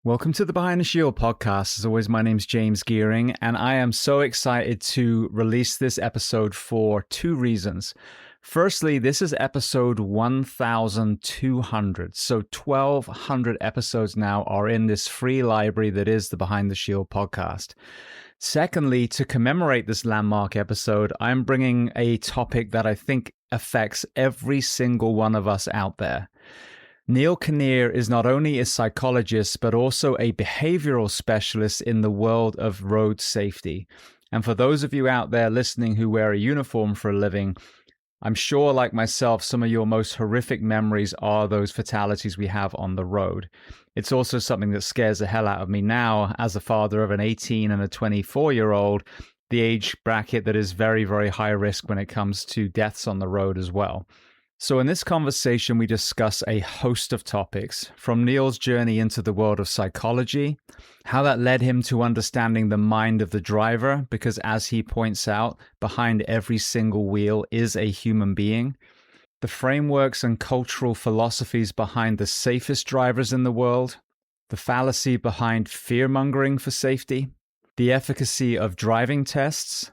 Welcome to the Behind the Shield podcast. As always, my name's James Gearing, and I am so excited to release this episode for two reasons. Firstly, this is episode 1200. So 1200 episodes now are in this free library that is the Behind the Shield podcast. Secondly, to commemorate this landmark episode, I'm bringing a topic that I think affects every single one of us out there. Neale Kinnear is not only a psychologist, but also a behavioural specialist in the world of road safety. And for those of you out there listening who wear a uniform for a living, I'm sure, like myself, some of your most horrific memories are those fatalities we have on the road. It's also something that scares the hell out of me now as a father of an 18 and a 24-year-old, the age bracket that is very, very high risk when it comes to deaths on the road as well. So in this conversation, we discuss a host of topics, from Neale's journey into the world of psychology, how that led him to understanding the mind of the driver, because as he points out, behind every single wheel is a human being, the frameworks and cultural philosophies behind the safest drivers in the world, the fallacy behind fear-mongering for safety, the efficacy of driving tests,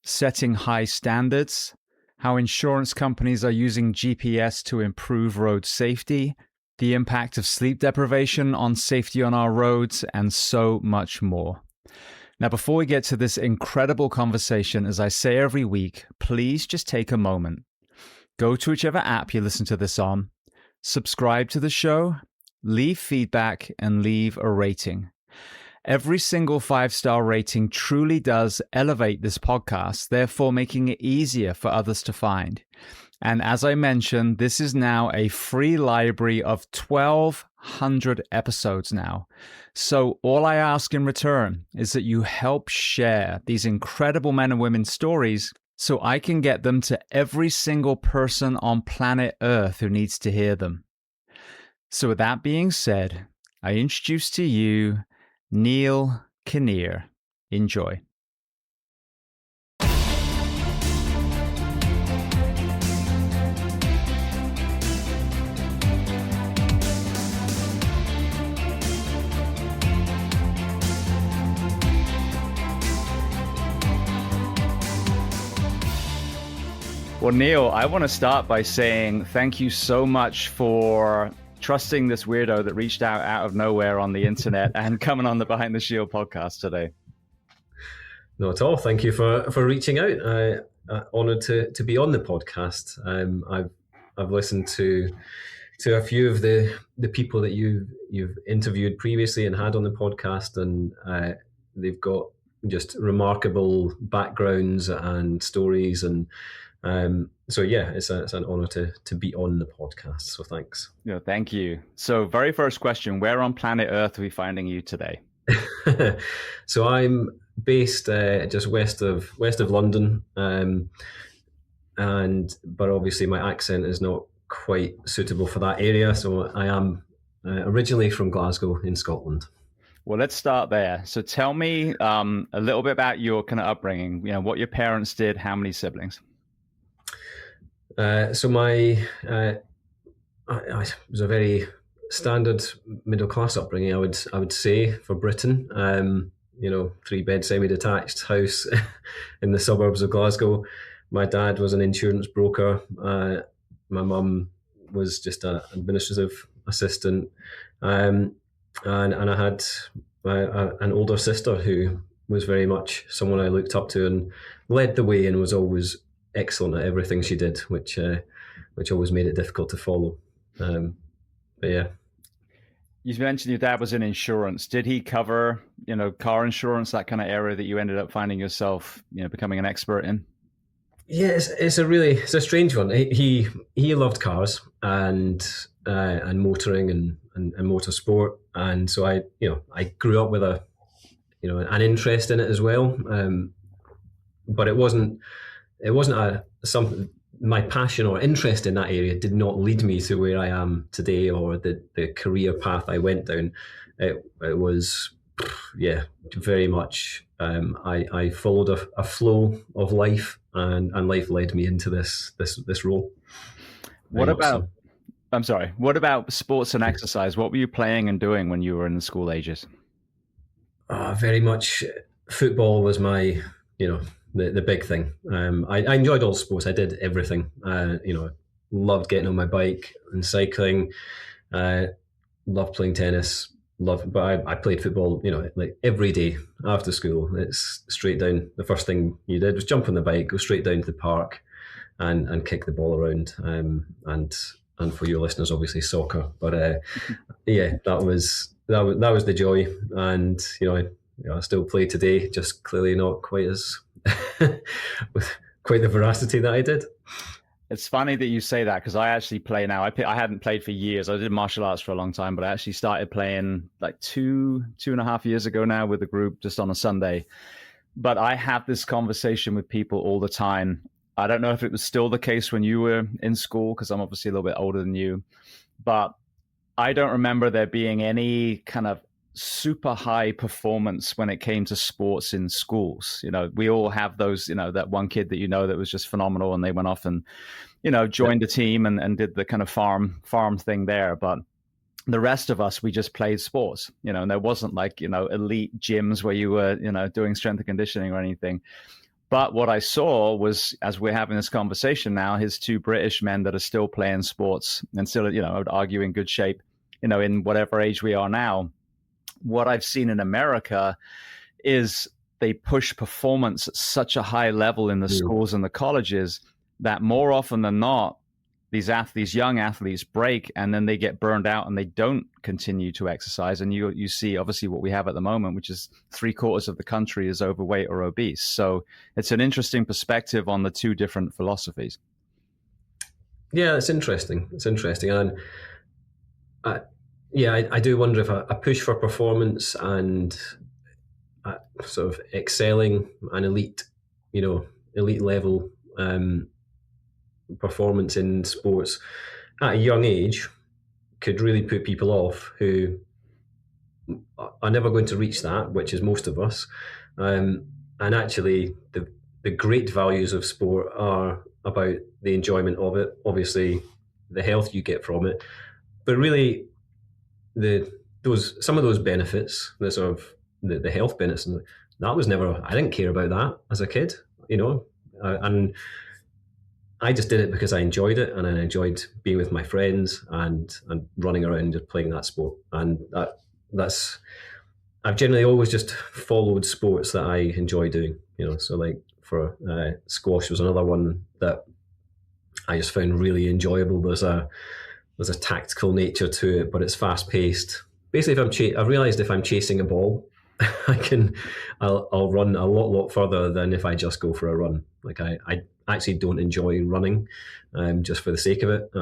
setting high standards, how insurance companies are using GPS to improve road safety, the impact of sleep deprivation on safety on our roads, and so much more. Now, before we get to this incredible conversation, as I say every week, please just take a moment. Go to whichever app you listen to this on, subscribe to the show, leave feedback, and leave a rating. Every single 5-star rating truly does elevate this podcast, therefore making it easier for others to find. And as I mentioned, this is now a free library of 1200 episodes now. So all I ask in return is that you help share these incredible men and women's stories so I can get them to every single person on planet Earth who needs to hear them. So with that being said, I introduce to you Neale Kinnear. Enjoy. Well, Neale, I want to start by saying thank you so much for trusting this weirdo that reached out of nowhere on the internet and coming on the Behind the Shield podcast today. Not at all. Thank you for reaching out. I'm honoured to be on the podcast. I've listened to a few of the people that you've interviewed previously and had on the podcast, and they've got just remarkable backgrounds and stories, and so yeah, it's an honor to be on the podcast. So thanks. Yeah, thank you. So very first question, where on planet Earth are we finding you today? So I'm based just west of London, but obviously my accent is not quite suitable for that area. So I am originally from Glasgow in Scotland. Well, let's start there. So tell me a little bit about your kind of upbringing, what your parents did, how many siblings? So I was a very standard middle class upbringing, I would say, for Britain. 3-bed semi-detached house in the suburbs of Glasgow. My dad was an insurance broker. My mum was just an administrative assistant, and I had an older sister who was very much someone I looked up to and led the way and was always excellent at everything she did, which always made it difficult to follow. But yeah. You mentioned your dad was in insurance. Did he cover, car insurance, that kind of area that you ended up finding yourself, becoming an expert in? Yeah, it's a strange one. He loved cars and motoring and motorsport, and so I grew up with an interest in it as well. But it wasn't something. My passion or interest in that area did not lead me to where I am today or the career path I went down. It was, very much. I followed a flow of life, and life led me into this role. What about? I'm sorry. What about sports and exercise? What were you playing and doing when you were in the school ages? Very much football was my, the big thing. I enjoyed all sports. I did everything. Loved getting on my bike and cycling. Loved playing tennis. But I played football, like every day after school. It's straight down. The first thing you did was jump on the bike, go straight down to the park, and kick the ball around. And for your listeners, obviously soccer. But yeah, that was the joy. And I still play today, just clearly not quite as with quite the veracity that I did. It's funny that you say that, because I actually play now. I hadn't played for years. I did martial arts for a long time, but I actually started playing like two and a half years ago now with a group just on a Sunday. But I have this conversation with people all the time. I don't know if it was still the case when you were in school, because I'm obviously a little bit older than you, but I don't remember there being any kind of super high performance when it came to sports in schools. We all have those, that one kid that was just phenomenal, and they went off and, joined a team and did the kind of farm thing there. But the rest of us, we just played sports, and there wasn't like, elite gyms where you were, doing strength and conditioning or anything. But what I saw was, as we're having this conversation now, his two British men that are still playing sports and still, I would argue in good shape, in whatever age we are now. What I've seen in America is they push performance at such a high level in the schools and the colleges that more often than not, these young athletes break, and then they get burned out and they don't continue to exercise. And you see obviously what we have at the moment, which is 3/4 of the country is overweight or obese. So it's an interesting perspective on the two different philosophies. Yeah, it's interesting. And I do wonder if a push for performance and sort of excelling an elite level performance in sports at a young age could really put people off who are never going to reach that, which is most of us. And actually, the great values of sport are about the enjoyment of it, obviously the health you get from it, but really some of those benefits, the sort of the health benefits, that was never. I didn't care about that as a kid, and I just did it because I enjoyed it, and I enjoyed being with my friends and running around and playing that sport. And that's I've generally always just followed sports that I enjoy doing. So like for squash was another one that I just found really enjoyable. There's a tactical nature to it, but it's fast paced. Basically, I've realized if I'm chasing a ball, I'll run a lot further than if I just go for a run. Like I actually don't enjoy running, just for the sake of it.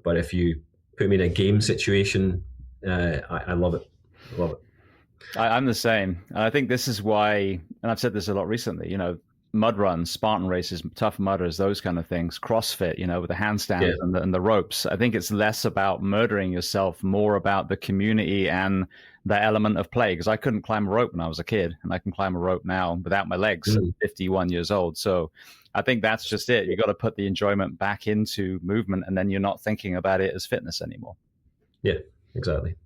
But if you put me in a game situation, I love it. I love it. I'm the same. And I think this is why, and I've said this a lot recently, mud runs, Spartan races, Tough Mudders, those kind of things, CrossFit, with the handstands and the ropes. I think it's less about murdering yourself, more about the community and the element of play. Because I couldn't climb a rope when I was a kid, and I can climb a rope now without my legs at 51 years old. So I think that's just it. You got to put the enjoyment back into movement, and then you're not thinking about it as fitness anymore. Yeah, exactly.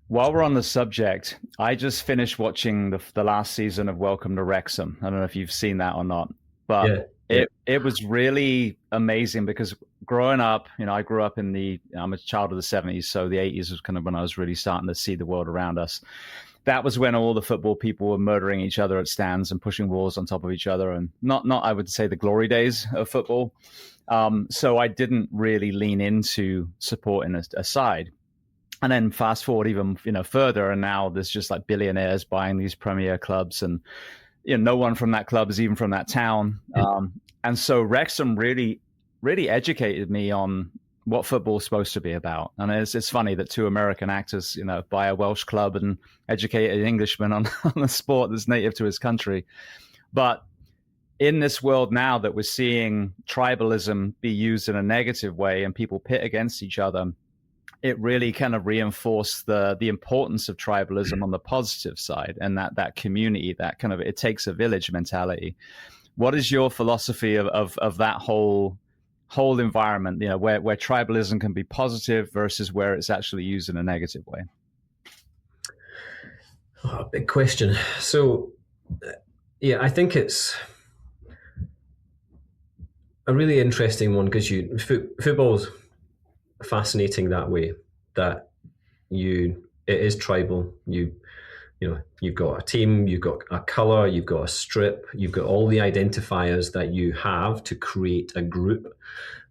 While we're on the subject, I just finished watching the last season of Welcome to Wrexham. I don't know if you've seen that or not, but it was really amazing because growing up, I grew up I'm a child of the 70s, so the 80s was kind of when I was really starting to see the world around us. That was when all the football people were murdering each other at stands and pushing walls on top of each other, and not I would say the glory days of football. So I didn't really lean into supporting a side. And then fast forward even further, and now there's just like billionaires buying these premier clubs, and no one from that club is even from that town. And so Wrexham really, really educated me on what football is supposed to be about. And it's funny that two American actors, buy a Welsh club and educate an Englishman on a sport that's native to his country. But in this world now that we're seeing tribalism be used in a negative way and people pit against each other, it really kind of reinforced the importance of tribalism on the positive side, and that community, that kind of it takes a village mentality. What is your philosophy of that whole whole environment, where tribalism can be positive versus where it's actually used in a negative way? Oh, big question. So, yeah, I think it's a really interesting one because football's fascinating that way. That it is tribal. You've got a team, you've got a colour, you've got a strip, you've got all the identifiers that you have to create a group.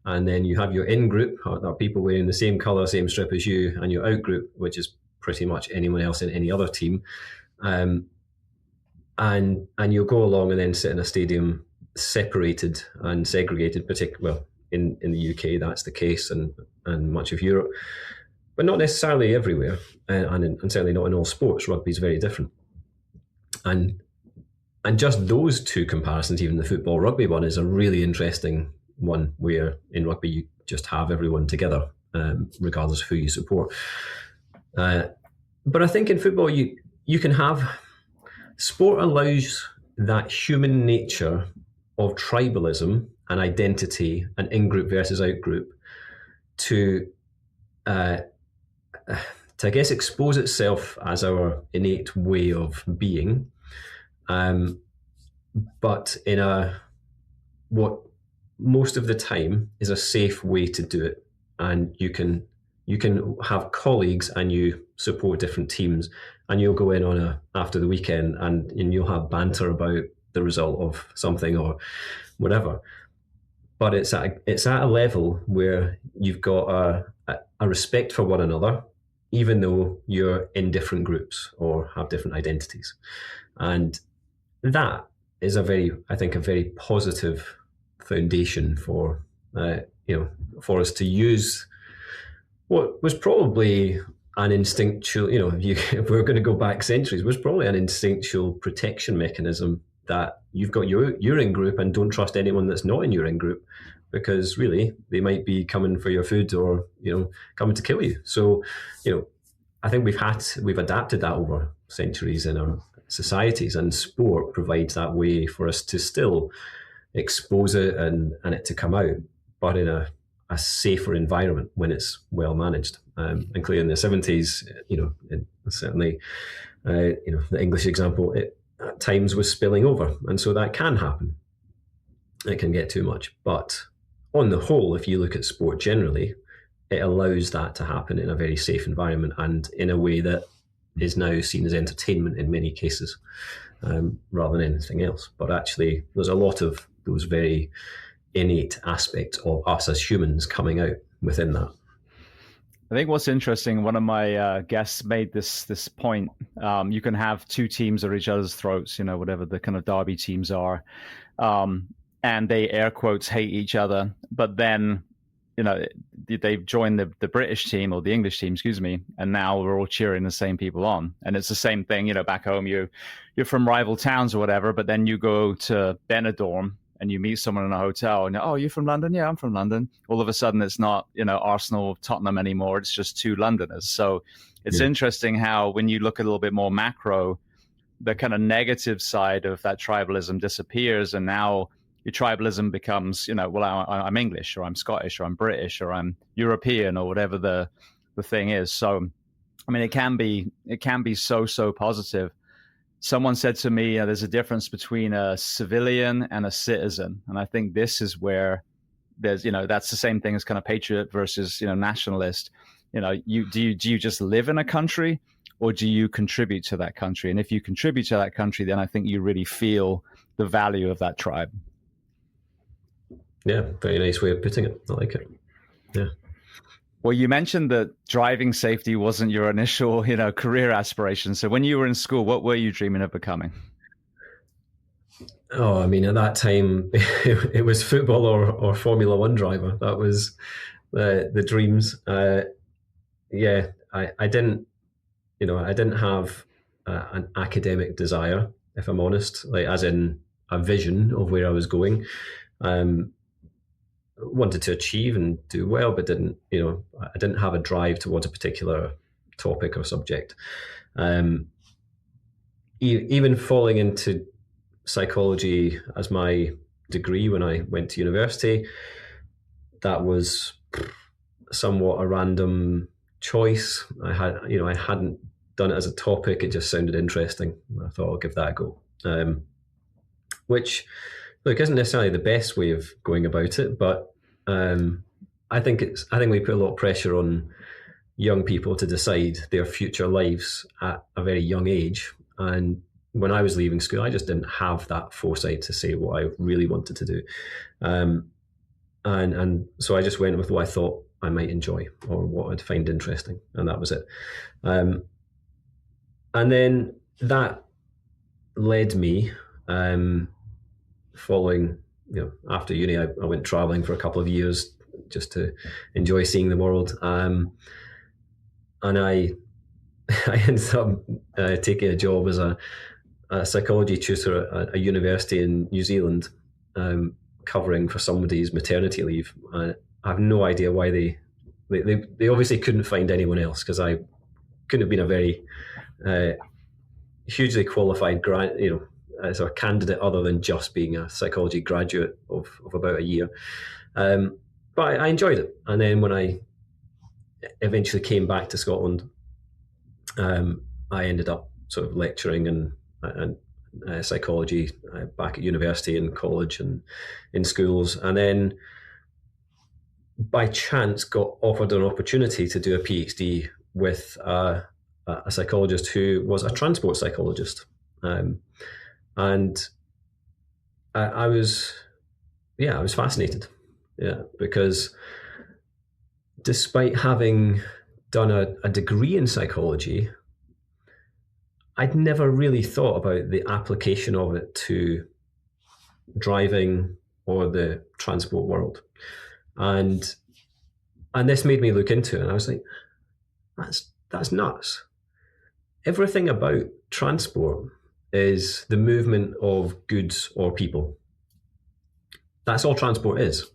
And then you have your in-group, that are people wearing the same colour, same strip as you, and your out-group, which is pretty much anyone else in any other team. And you'll go along and then sit in a stadium separated and segregated, particularly, well, in the UK that's the case, and much of Europe, but not necessarily everywhere, and certainly not in all sports. Rugby is very different. And just those two comparisons, even the football rugby one, is a really interesting one, where in rugby you just have everyone together, regardless of who you support. But I think in football you can have, sport allows that human nature of tribalism and identity and in-group versus out-group to I guess expose itself as our innate way of being, but in what most of the time is a safe way to do it. And you can have colleagues and you support different teams, and you'll go in after the weekend and you'll have banter about the result of something or whatever. But it's at a level where you've got a respect for one another, even though you're in different groups or have different identities. And that is a very positive foundation for us to use what was probably an instinctual, if we're going to go back centuries, was probably an instinctual protection mechanism, that you've got your in-group and don't trust anyone that's not in your in-group, because really they might be coming for your food or coming to kill you. So I think we've adapted that over centuries in our societies, and sport provides that way for us to still expose it and it to come out, but in a safer environment when it's well managed. And clearly in the 70s, certainly, the English example, it at times was spilling over, and so that can happen. It can get too much, but on the whole, if you look at sport generally, it allows that to happen in a very safe environment and in a way that is now seen as entertainment in many cases, rather than anything else. But actually, there's a lot of those very innate aspects of us as humans coming out within that. I think what's interesting, one of my guests made this point. You can have two teams at each other's throats, whatever the kind of derby teams are, and they air quotes hate each other, but then they've joined the British team, or the English team, excuse me, and now we're all cheering the same people on. And it's the same thing, back home, you're from rival towns or whatever, but then you go to Benidorm and you meet someone in a hotel and, oh, you're from London? Yeah, I'm from London. All of a sudden it's not, Arsenal or Tottenham anymore. It's just two Londoners. So it's interesting how, when you look a little bit more macro, the kind of negative side of that tribalism disappears, and now your tribalism becomes, I'm English, or I'm Scottish, or I'm British, or I'm European, or whatever the thing is. So, I mean, it can be so positive. Someone said to me, there's a difference between a civilian and a citizen. And I think this is where there's, that's the same thing as kind of patriot versus, nationalist. Do you just live in a country, or do you contribute to that country? And if you contribute to that country, then I think you really feel the value of that tribe. Yeah, very nice way of putting it. I like it. Yeah. Well, you mentioned that driving safety wasn't your initial, career aspiration. So when you were in school, what were you dreaming of becoming? Oh, I mean, at that time, it was football or Formula One driver. That was the dreams. I didn't have an academic desire, if I'm honest, like as in a vision of where I was going. Wanted to achieve and do well, but I didn't have a drive towards a particular topic or subject. Even falling into psychology as my degree when I went to university that was somewhat a random choice. I hadn't done it as a topic. It just sounded interesting. I thought I'll give that a go. Which, look, isn't necessarily the best way of going about it, but I think we put a lot of pressure on young people to decide their future lives at a very young age. And when I was leaving school, I just didn't have that foresight to say what I really wanted to do. And so I just went with what I thought I might enjoy or what I'd find interesting, and that was it. And then that led me, following, after uni, I went traveling for a couple of years just to enjoy seeing the world. And I ended up taking a job as a psychology tutor at a university in New Zealand, covering for somebody's maternity leave. I have no idea why they obviously couldn't find anyone else, because I couldn't have been a very hugely qualified as a candidate other than just being a psychology graduate of about a year. But I enjoyed it. And then when I eventually came back to Scotland, I ended up sort of lecturing and psychology back at university and college and in schools, and then by chance got offered an opportunity to do a PhD with a psychologist who was a transport psychologist, and I was fascinated, because despite having done a degree in psychology, I'd never really thought about the application of it to driving or the transport world. And this made me look into it, and I was like, that's nuts. Everything about transport is the movement of goods or people. That's all transport is.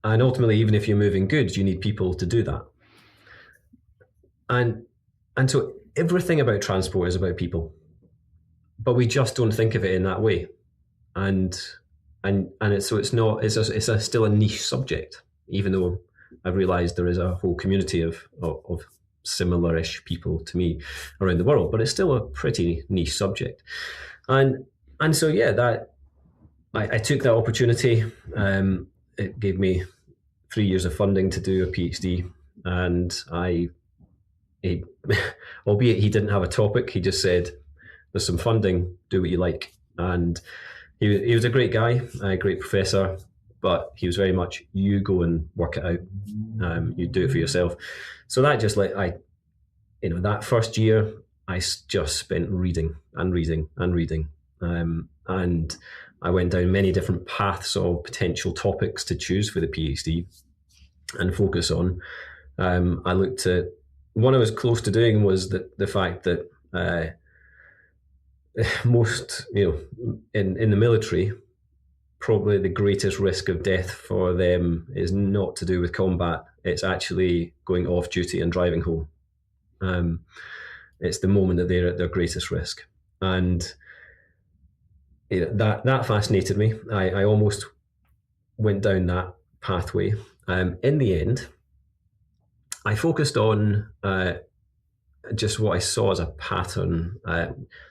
And ultimately, even if you're moving goods, you need people to do that. And so everything about transport is about people, but we just don't think of it in that way. And it's still a niche subject, even though I've realised there is a whole community of similar-ish people to me around the world, but it's still a pretty niche subject. And so that I took that opportunity. It gave me 3 years of funding to do a PhD, and albeit he didn't have a topic, he just said, "There's some funding, do what you like." And he was a great guy, a great professor, but he was very much, you go and work it out, you do it for yourself. So that just that first year, I just spent reading and reading and reading, and I went down many different paths of potential topics to choose for the PhD and focus on. I looked at, one I was close to doing was the fact that most, in the military, probably the greatest risk of death for them is not to do with combat. It's actually going off duty and driving home. It's the moment that they're at their greatest risk. And that fascinated me. I almost went down that pathway. In the end, I focused on just what I saw as a pattern.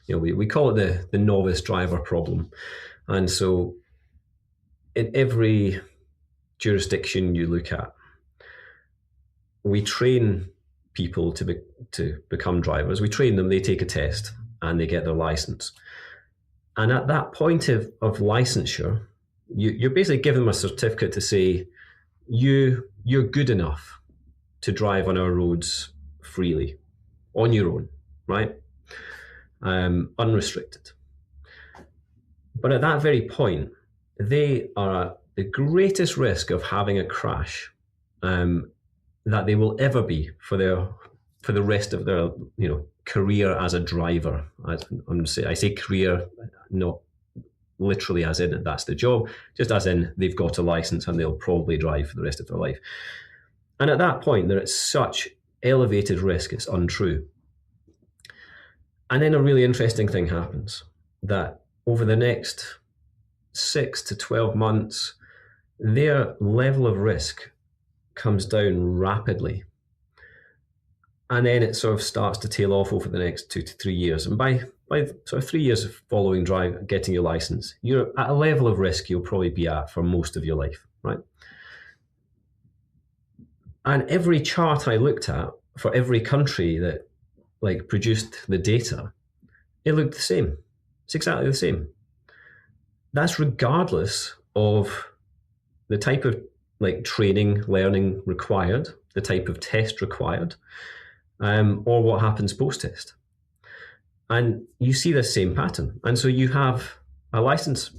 We call it the novice driver problem. And so in every jurisdiction you look at, we train people to become drivers. We train them, they take a test and they get their license. And at that point of licensure, you're basically giving them a certificate to say, you're good enough to drive on our roads freely, on your own, right? Unrestricted. But at that very point, they are at the greatest risk of having a crash that they will ever be for the rest of their career as a driver. I say career, not literally as in that's the job, just as in they've got a license and they'll probably drive for the rest of their life. And at that point, they're at such elevated risk, it's untrue. And then a really interesting thing happens, that over the next 6 to 12 months, their level of risk comes down rapidly. And then it sort of starts to tail off over the next 2 to 3 years. And by sort of 3 years of following getting your license, you're at a level of risk you'll probably be at for most of your life, right? And every chart I looked at for every country that produced the data, it looked the same. It's exactly the same. That's regardless of the type of training, learning required, the type of test required, or what happens post-test. And you see this same pattern. And so you have a license,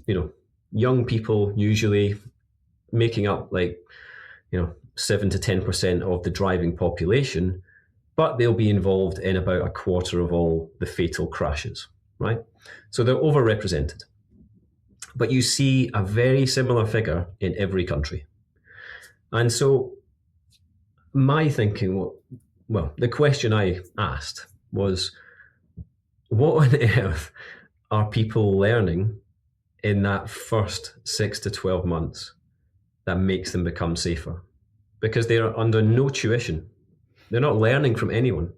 young people usually making up 7 to 10% of the driving population, but they'll be involved in about a quarter of all the fatal crashes, right? So they're overrepresented. But you see a very similar figure in every country. And so my thinking, the question I asked was, what on earth are people learning in that first 6 to 12 months that makes them become safer? Because they are under no tuition. They're not learning from anyone.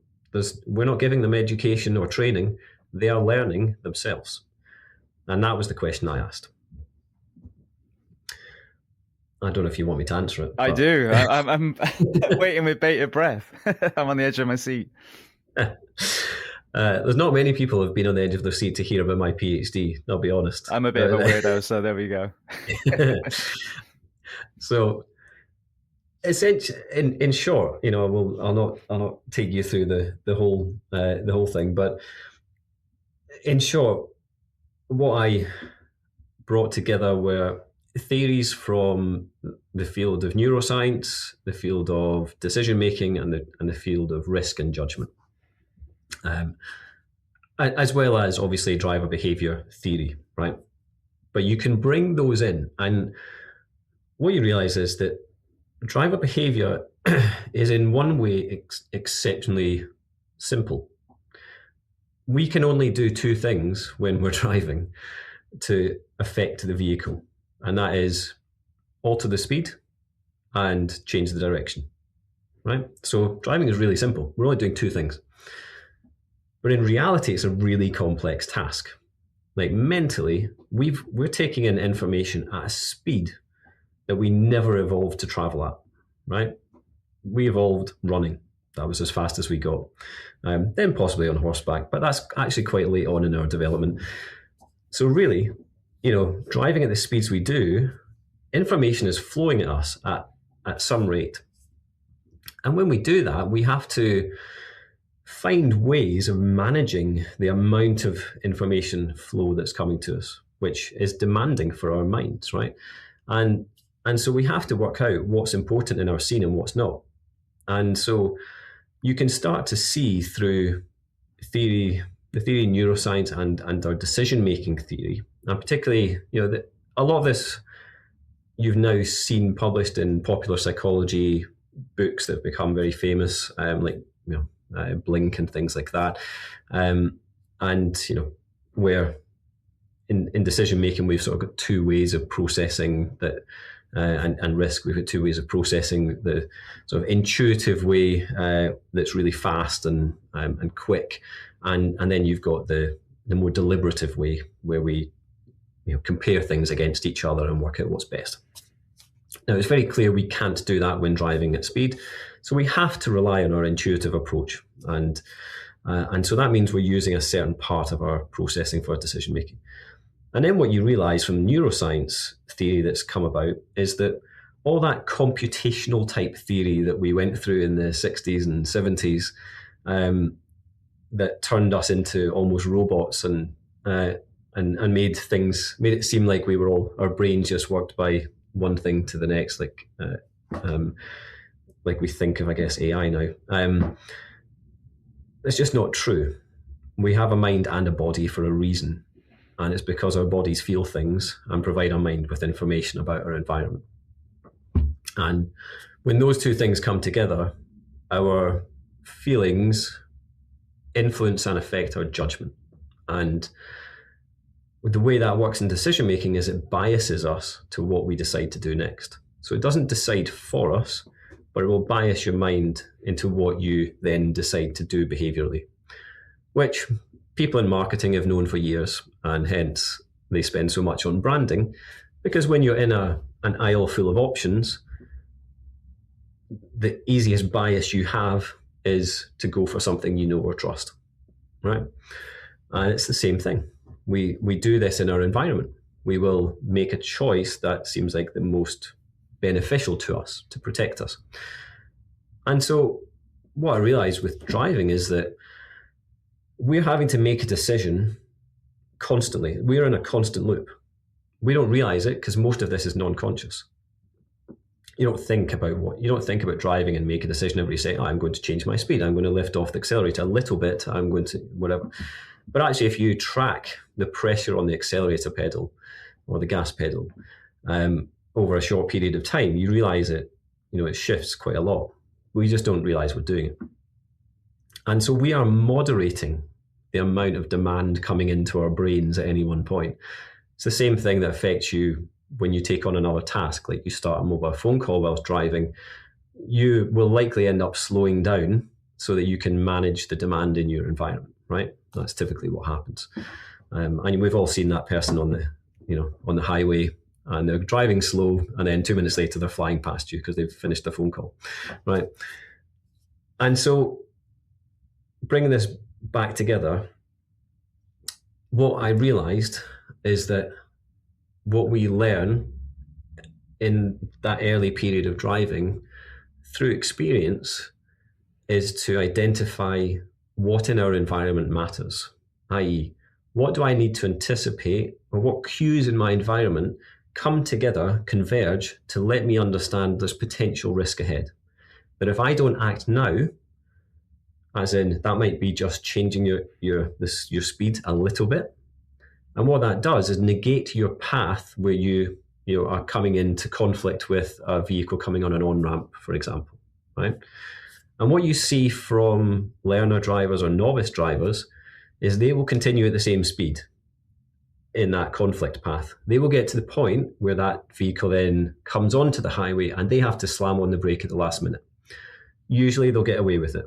We're not giving them education or training. They are learning themselves. And that was the question I asked. I don't know if you want me to answer it. I do. I'm waiting with bated breath. I'm on the edge of my seat. There's not many people who have been on the edge of their seat to hear about my PhD, I'll be honest. I'm a bit of a weirdo, so there we go. So, essentially, in short, I'll not take you through the whole thing, but in short, what I brought together were theories from the field of neuroscience, the field of decision making, and the field of risk and judgment, as well as obviously driver behavior theory, right? But you can bring those in, and what you realize is that driver behavior is in one way exceptionally simple. We can only do two things when we're driving to affect the vehicle, and that is alter the speed and change the direction, right? So driving is really simple. We're only doing two things. But in reality, it's a really complex task. Mentally, we're taking in information at a speed that we never evolved to travel at, right? We evolved running. That was as fast as we got. Then possibly on horseback, but that's actually quite late on in our development. So really, driving at the speeds we do, information is flowing at us at some rate. And when we do that, we have to find ways of managing the amount of information flow that's coming to us, which is demanding for our minds, right? And so we have to work out what's important in our scene and what's not. And so you can start to see through the theory of neuroscience and our decision-making theory, and particularly, a lot of this you've now seen published in popular psychology books that have become very famous, Blink and things like that. Where in decision-making, we've sort of got two ways of processing that, and risk. We've got two ways of processing: the sort of intuitive way that's really fast and quick, and then you've got the more deliberative way where we compare things against each other and work out what's best. Now, it's very clear we can't do that when driving at speed, so we have to rely on our intuitive approach, and so that means we're using a certain part of our processing for our decision making. And then what you realize from neuroscience theory that's come about is that all that computational type theory that we went through in the 60s and 70s that turned us into almost robots and made it seem like we were all, our brains just worked by one thing to the next, like we think of, I guess, AI now. It's just not true. We have a mind and a body for a reason. And it's because our bodies feel things and provide our mind with information about our environment. And when those two things come together, our feelings influence and affect our judgment. And the way that works in decision making is it biases us to what we decide to do next. So it doesn't decide for us, but it will bias your mind into what you then decide to do behaviourally, which people in marketing have known for years, and hence they spend so much on branding, because when you're in an aisle full of options, the easiest bias you have is to go for something you know or trust, right? And it's the same thing. We do this in our environment. We will make a choice that seems like the most beneficial to us, to protect us. And so what I realized with driving is that we're having to make a decision constantly. We're in a constant loop. We don't realize it because most of this is non-conscious. You don't think about driving and make a decision every day. I'm going to change my speed. I'm going to lift off the accelerator a little bit. I'm going to whatever. But actually, if you track the pressure on the accelerator pedal or the gas pedal over a short period of time, you realize it shifts quite a lot. We just don't realize we're doing it. And so we are moderating the amount of demand coming into our brains at any one point. It's the same thing that affects you when you take on another task, like you start a mobile phone call whilst driving. You will likely end up slowing down so that you can manage the demand in your environment, right? That's typically what happens. And we've all seen that person on the highway, and they're driving slow, and then 2 minutes later they're flying past you because they've finished the phone call, right? And so bringing this back together, what I realized is that what we learn in that early period of driving through experience is to identify what in our environment matters, i.e., what do I need to anticipate, or what cues in my environment come together, converge to let me understand there's potential risk ahead. But if I don't act now, as in that might be just changing your speed a little bit, and what that does is negate your path where you are coming into conflict with a vehicle coming on an on-ramp, for example, right? And what you see from learner drivers or novice drivers is they will continue at the same speed in that conflict path. They will get to the point where that vehicle then comes onto the highway and they have to slam on the brake at the last minute. Usually they'll get away with it.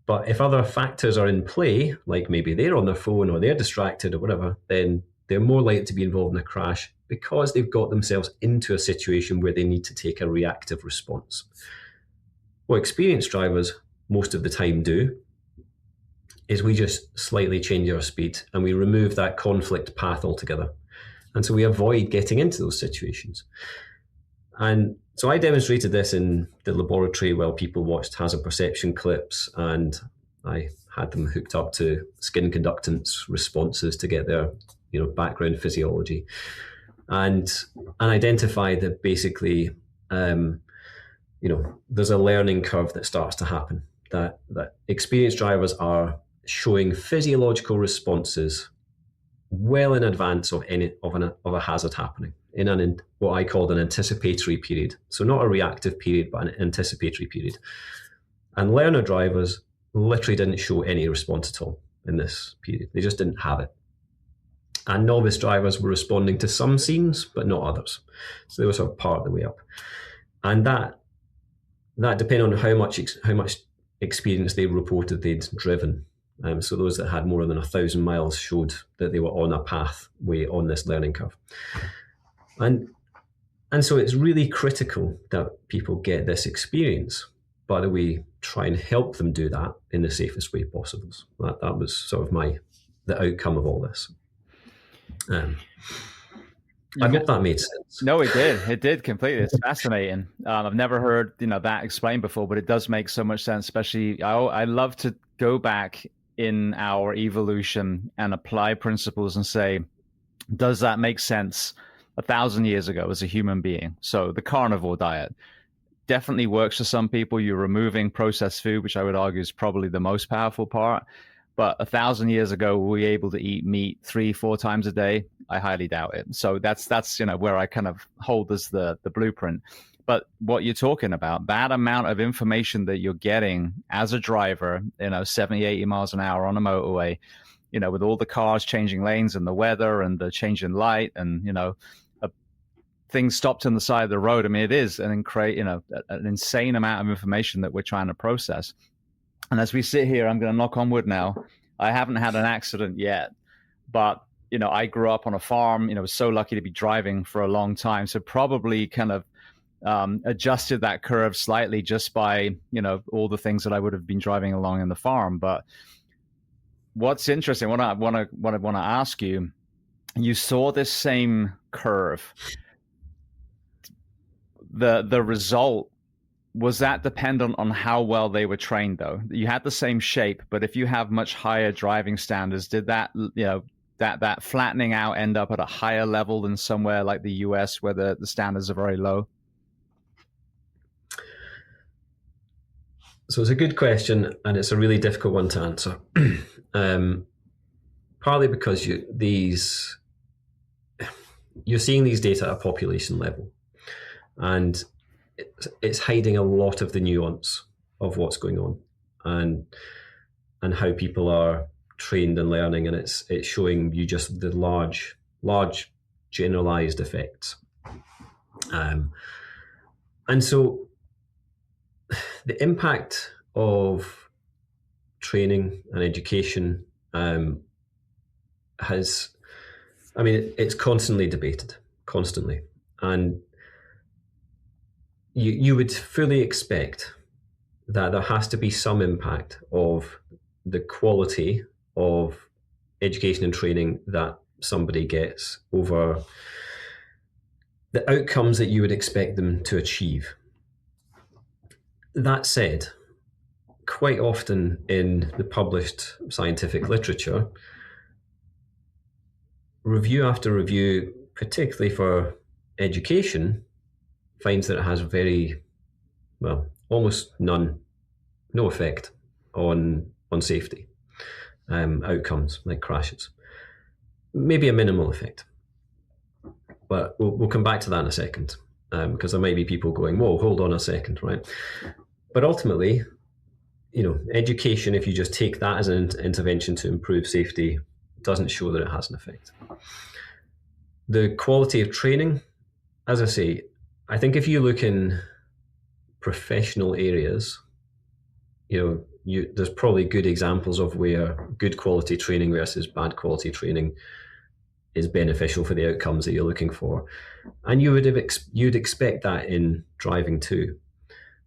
But if other factors are in play, like maybe they're on their phone or they're distracted or whatever, then they're more likely to be involved in a crash because they've got themselves into a situation where they need to take a reactive response. What experienced drivers most of the time do is we just slightly change our speed and we remove that conflict path altogether. And so we avoid getting into those situations. And so I demonstrated this in the laboratory while people watched hazard perception clips, and I had them hooked up to skin conductance responses to get their background physiology, and identified that basically there's a learning curve that starts to happen, that experienced drivers are showing physiological responses well in advance of a hazard happening in what I called an anticipatory period. So not a reactive period, but an anticipatory period. And learner drivers literally didn't show any response at all in this period. They just didn't have it. And novice drivers were responding to some scenes, but not others. So they were sort of part of the way up. And that depended on how much experience they reported they'd driven. So those that had more than 1,000 miles showed that they were on a pathway on this learning curve. And so it's really critical that people get this experience, but we try and help them do that in the safest way possible. So that was sort of the outcome of all this. I hope that made sense. No, it did. It did completely. It's fascinating. I've never heard that explained before, but it does make so much sense. Especially, I love to go back in our evolution and apply principles and say, does that make sense 1,000 years ago as a human being? So the carnivore diet definitely works for some people. You're removing processed food, which I would argue is probably the most powerful part. But 1,000 years ago, were we able to eat meat 3-4 times a day? I highly doubt it. So that's where I kind of hold as the blueprint. But what you're talking about, that amount of information that you're getting as a driver, 70, 80 miles an hour on a motorway, with all the cars changing lanes and the weather and the change in light and, things stopped on the side of the road. I mean, it is an insane amount of information that we're trying to process. And as we sit here, I'm going to knock on wood now. I haven't had an accident yet, but I grew up on a farm, was so lucky to be driving for a long time. So probably kind of adjusted that curve slightly just by, all the things that I would have been driving along in the farm. But what's interesting, what I want to ask you, you saw this same curve. The result, was that dependent on how well they were trained, though? You had the same shape, but if you have much higher driving standards, did that, that flattening out end up at a higher level than somewhere like the US where the standards are very low? So it's a good question, and it's a really difficult one to answer. Partly because you're seeing these data at a population level, and it's hiding a lot of the nuance of what's going on and how people are trained and learning, and it's showing you just the large generalized effects. And so the impact of training and education it's constantly debated, constantly. And you would fully expect that there has to be some impact of the quality of education and training that somebody gets over the outcomes that you would expect them to achieve. That said, quite often in the published scientific literature, review after review, particularly for education, finds that it has almost no effect on safety outcomes like crashes. Maybe a minimal effect, but we'll come back to that in a second, because there might be people going, whoa, hold on a second, right? But ultimately, education, if you just take that as an intervention to improve safety, doesn't show that it has an effect. The quality of training, as I say, I think if you look in professional areas, there's probably good examples of where good quality training versus bad quality training is beneficial for the outcomes that you're looking for, and you'd expect that in driving too.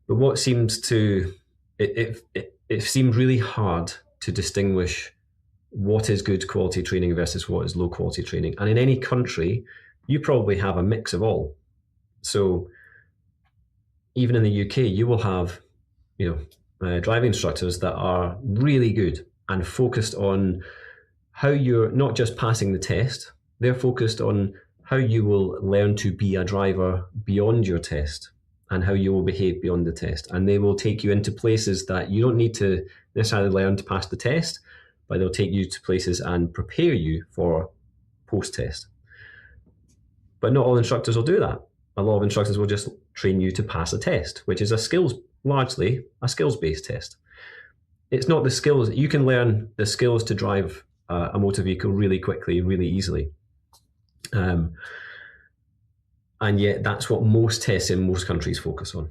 But what seems to it seems really hard to distinguish what is good quality training versus what is low quality training. And in any country, you probably have a mix of all. So even in the UK, you will have, driving instructors that are really good and focused on how you're not just passing the test, they're focused on how you will learn to be a driver beyond your test and how you will behave beyond the test. And they will take you into places that you don't need to necessarily learn to pass the test, but they'll take you to places and prepare you for post-test. But not all instructors will do that. A lot of instructors will just train you to pass a test, which is largely a skills-based test. It's not the skills. You can learn the skills to drive a motor vehicle really quickly, really easily. And yet that's what most tests in most countries focus on.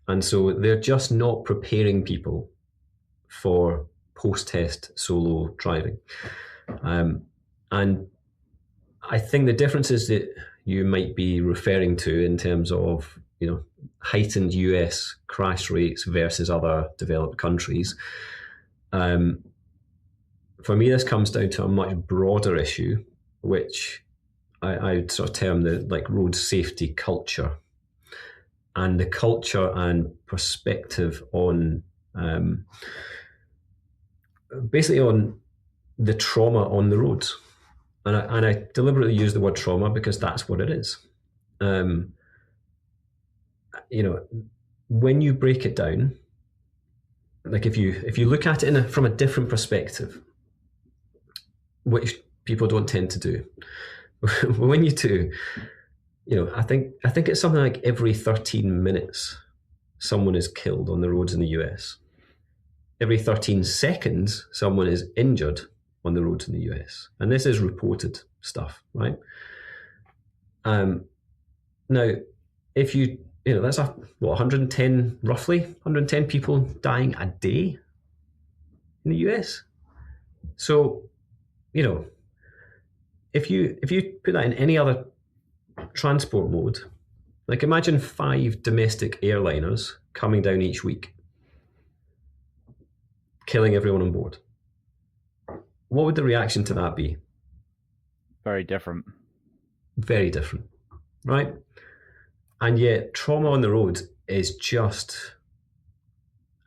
And so they're just not preparing people for post-test solo driving. And I think the differences that you might be referring to in terms of, heightened US crash rates versus other developed countries, for me, this comes down to a much broader issue, which I would sort of term the road safety culture, and the culture and perspective on basically on the trauma on the roads. And I deliberately use the word trauma because that's what it is. When you break it down, if you look at it from a different perspective, which people don't tend to do, when you do, I think it's something like every 13 minutes, someone is killed on the roads in the US. Every 13 seconds, someone is injured on the roads in the US. And this is reported stuff, right? Now, if that's 110, roughly 110 people dying a day in the US. So, if you put that in any other transport mode, like imagine 5 domestic airliners coming down each week, killing everyone on board. What would the reaction to that be? Very different. Very different, right? And yet trauma on the road is just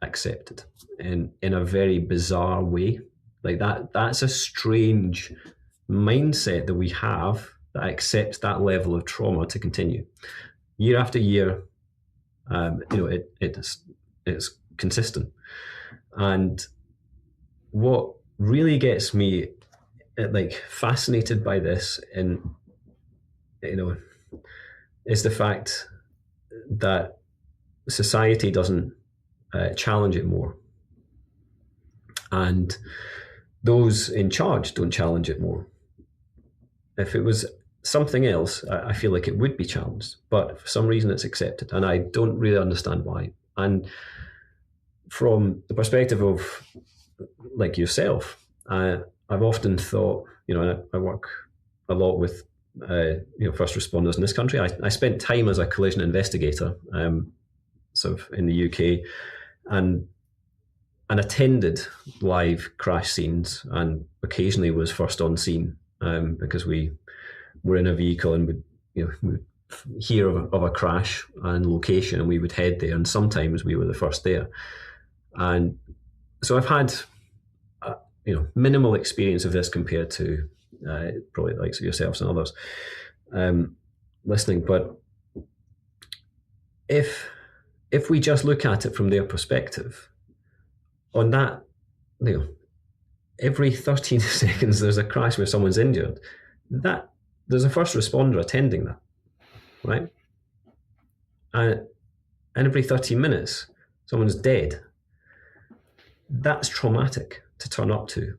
accepted in a very bizarre way. Like that's a strange mindset that we have that accepts that level of trauma to continue. Year after year, it's consistent. And what really gets me fascinated by this is the fact that society doesn't challenge it more, and those in charge don't challenge it more. If it was something else, I feel like it would be challenged, but for some reason it's accepted, and I don't really understand why. And from the perspective of like yourself, I've often thought, I work a lot with first responders in this country. I spent time as a collision investigator, sort of in the UK, and attended live crash scenes, and occasionally was first on scene because we were in a vehicle and would hear of a crash and location, and we would head there, and sometimes we were the first there. And so I've had minimal experience of this compared to probably the likes of yourselves and others listening. But if we just look at it from their perspective, on that, every 13 seconds there's a crash where someone's injured, that there's a first responder attending that, right? And every 13 minutes someone's dead. That's traumatic to turn up to.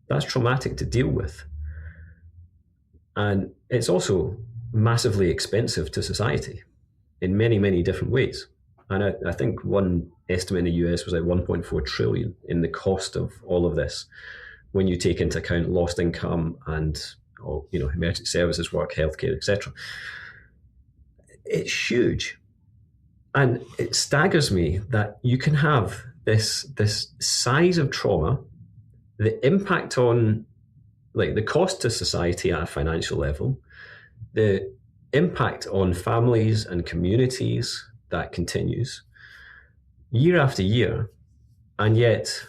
That's traumatic to deal with. And it's also massively expensive to society in many, many different ways. And I think one estimate in the US was like 1.4 trillion in the cost of all of this, when you take into account lost income and emergency services work, healthcare, etc. It's huge. And it staggers me that you can have this size of trauma, the impact on like the cost to society at a financial level, the impact on families and communities that continues year after year, and yet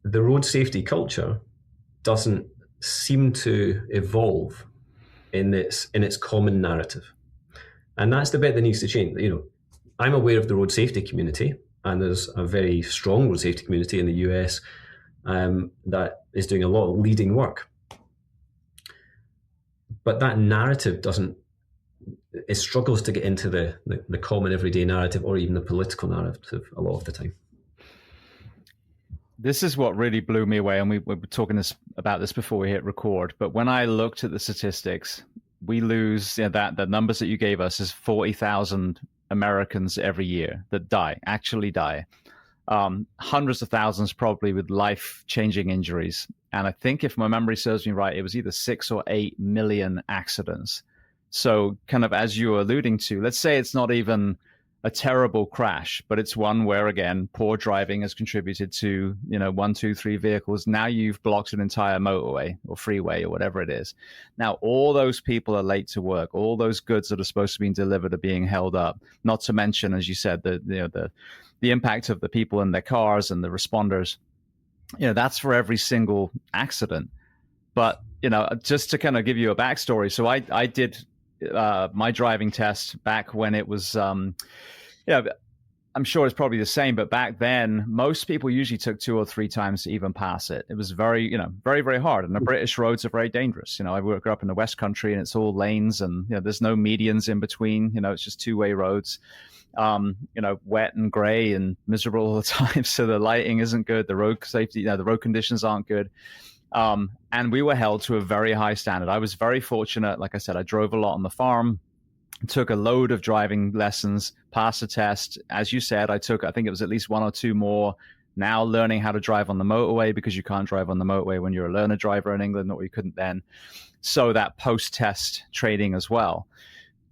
the road safety culture doesn't seem to evolve in its common narrative. And that's the bit that needs to change. I'm aware of the road safety community, and there's a very strong road safety community in the US that is doing a lot of leading work. But that narrative it struggles to get into the common everyday narrative, or even the political narrative a lot of the time. This is what really blew me away, and we were talking about this before we hit record, but when I looked at the statistics, we lose the numbers that you gave us is 40,000 Americans every year that actually die. Hundreds of thousands probably with life-changing injuries. And I think if my memory serves me right, it was either 6 or 8 million accidents. So kind of as you were alluding to, let's say it's not even a terrible crash, but it's one where, again, poor driving has contributed to, 1, 2, 3 vehicles. Now you've blocked an entire motorway or freeway or whatever it is. Now all those people are late to work. All those goods that are supposed to be delivered are being held up. Not to mention, as you said, the impact of the people in their cars and the responders. That's for every single accident. But just to kind of give you a backstory, so I did my driving test back when it was, I'm sure it's probably the same, but back then, most people usually took 2 or 3 times to even pass it. It was very, very, very hard. And the British roads are very dangerous. I grew up in the West Country, and it's all lanes, and there's no medians in between. It's just 2-way roads. Wet and gray and miserable all the time. So the lighting isn't good. The road safety, the road conditions aren't good. And we were held to a very high standard. I was very fortunate. Like I said, I drove a lot on the farm, took a load of driving lessons, passed the test. As you said, I think it was at least one or two more. Now learning how to drive on the motorway, because you can't drive on the motorway when you're a learner driver in England, or you couldn't then. So that post-test training as well.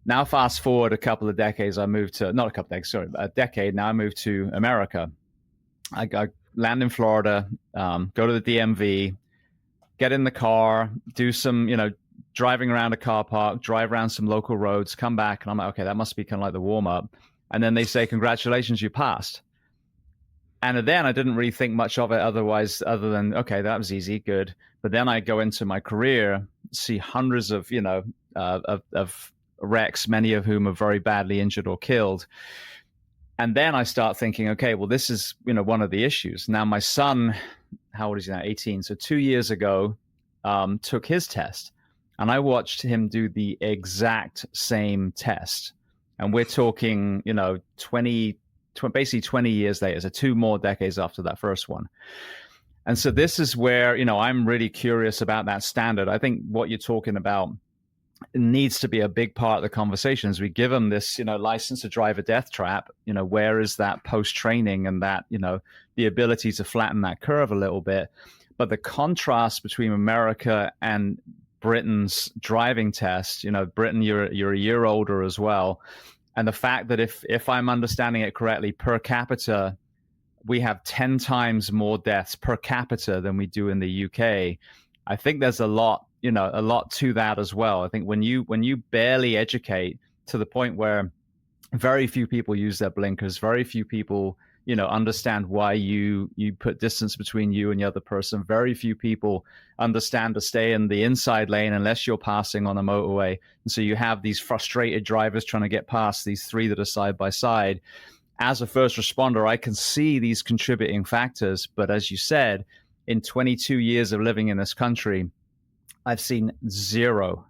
Now fast forward a couple of decades, I moved to, not a couple of decades, sorry, a decade. Now I moved to America. I land in Florida, go to the DMV, get in the car, do some, driving around a car park, drive around some local roads, come back, and I'm like, okay, that must be kind of like the warm-up. And then they say, congratulations, you passed. And then I didn't really think much of it other than, okay, that was easy, good. But then I go into my career, see hundreds of, of wrecks, many of whom are very badly injured or killed. And then I start thinking, okay, well, this is, one of the issues. Now, my son, how old is he now? 18. So 2 years ago, took his test. And I watched him do the exact same test. And we're talking, basically 20 years later, so 2 more decades after that first one. And so this is where, I'm really curious about that standard. I think what you're talking about needs to be a big part of the conversation as we give them this, license to drive a death trap. Where is that post-training and that, the ability to flatten that curve a little bit. But the contrast between America and Britain's driving test, Britain, you're a year older as well. And the fact that if I'm understanding it correctly, per capita, we have 10 times more deaths per capita than we do in the UK. I think there's a lot to that as well. I think when you barely educate to the point where very few people use their blinkers, very few people, understand why you put distance between you and the other person. Very few people understand to stay in the inside lane unless you're passing on a motorway. And so you have these frustrated drivers trying to get past these 3 that are side by side. As a first responder, I can see these contributing factors. But as you said, in 22 years of living in this country, I've seen zero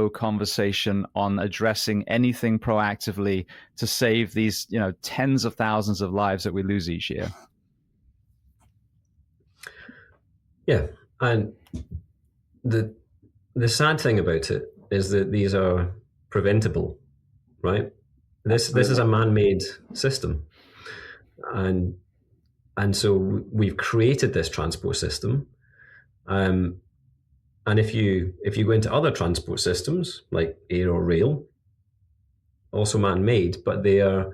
conversation on addressing anything proactively to save these, tens of thousands of lives that we lose each year. Yeah, and the sad thing about it is that these are preventable, right? This is a man-made system, and so we've created this transport system. And if you go into other transport systems like air or rail, also man-made, but their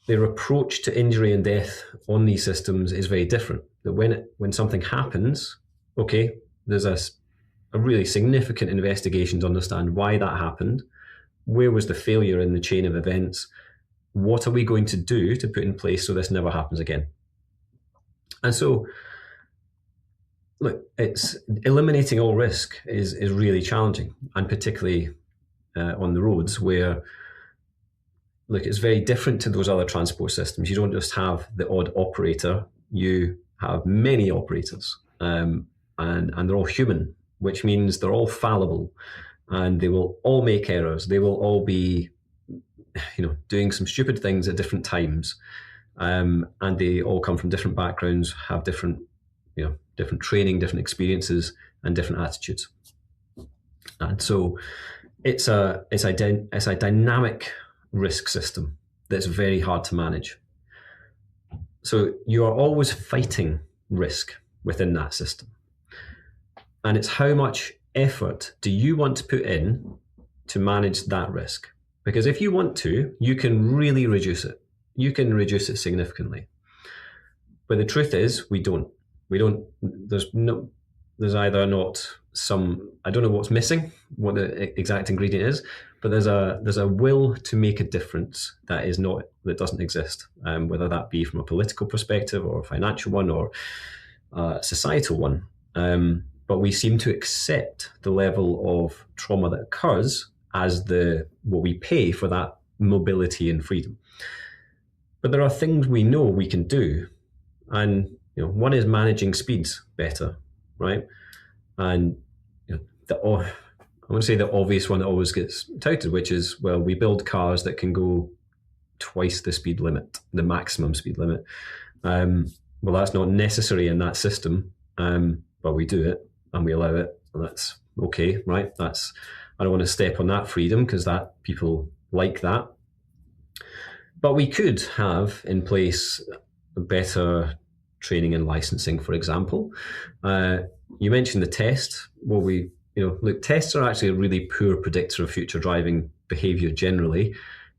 approach to injury and death on these systems is very different. That when something happens, okay, there's a really significant investigation to understand why that happened. Where was the failure in the chain of events? What are we going to do to put in place so this never happens again? And so, look, it's eliminating all risk is really challenging, and particularly on the roads where, look, it's very different to those other transport systems. You don't just have the odd operator, you have many operators, and they're all human, which means they're all fallible, and they will all make errors. They will all be, doing some stupid things at different times, and they all come from different backgrounds, have different training, different experiences, and different attitudes. And so it's a dynamic risk system that's very hard to manage. So you are always fighting risk within that system. And it's how much effort do you want to put in to manage that risk? Because if you want to, you can really reduce it. You can reduce it significantly. But the truth is, we don't. There's either not some, I don't know what's missing, what the exact ingredient is, but there's a will to make a difference that doesn't exist, whether that be from a political perspective or a financial one or a societal one. But we seem to accept the level of trauma that occurs as what we pay for that mobility and freedom. But there are things we know we can do, and one is managing speeds better, right? And I want to say the obvious one that always gets touted, which is, well, we build cars that can go twice the speed limit, the maximum speed limit. Well, that's not necessary in that system, but but we do it and we allow it, and that's okay, right? I don't want to step on that freedom because that people like that. But we could have in place better training and licensing, for example. You mentioned the test. Well, look, tests are actually a really poor predictor of future driving behaviour generally,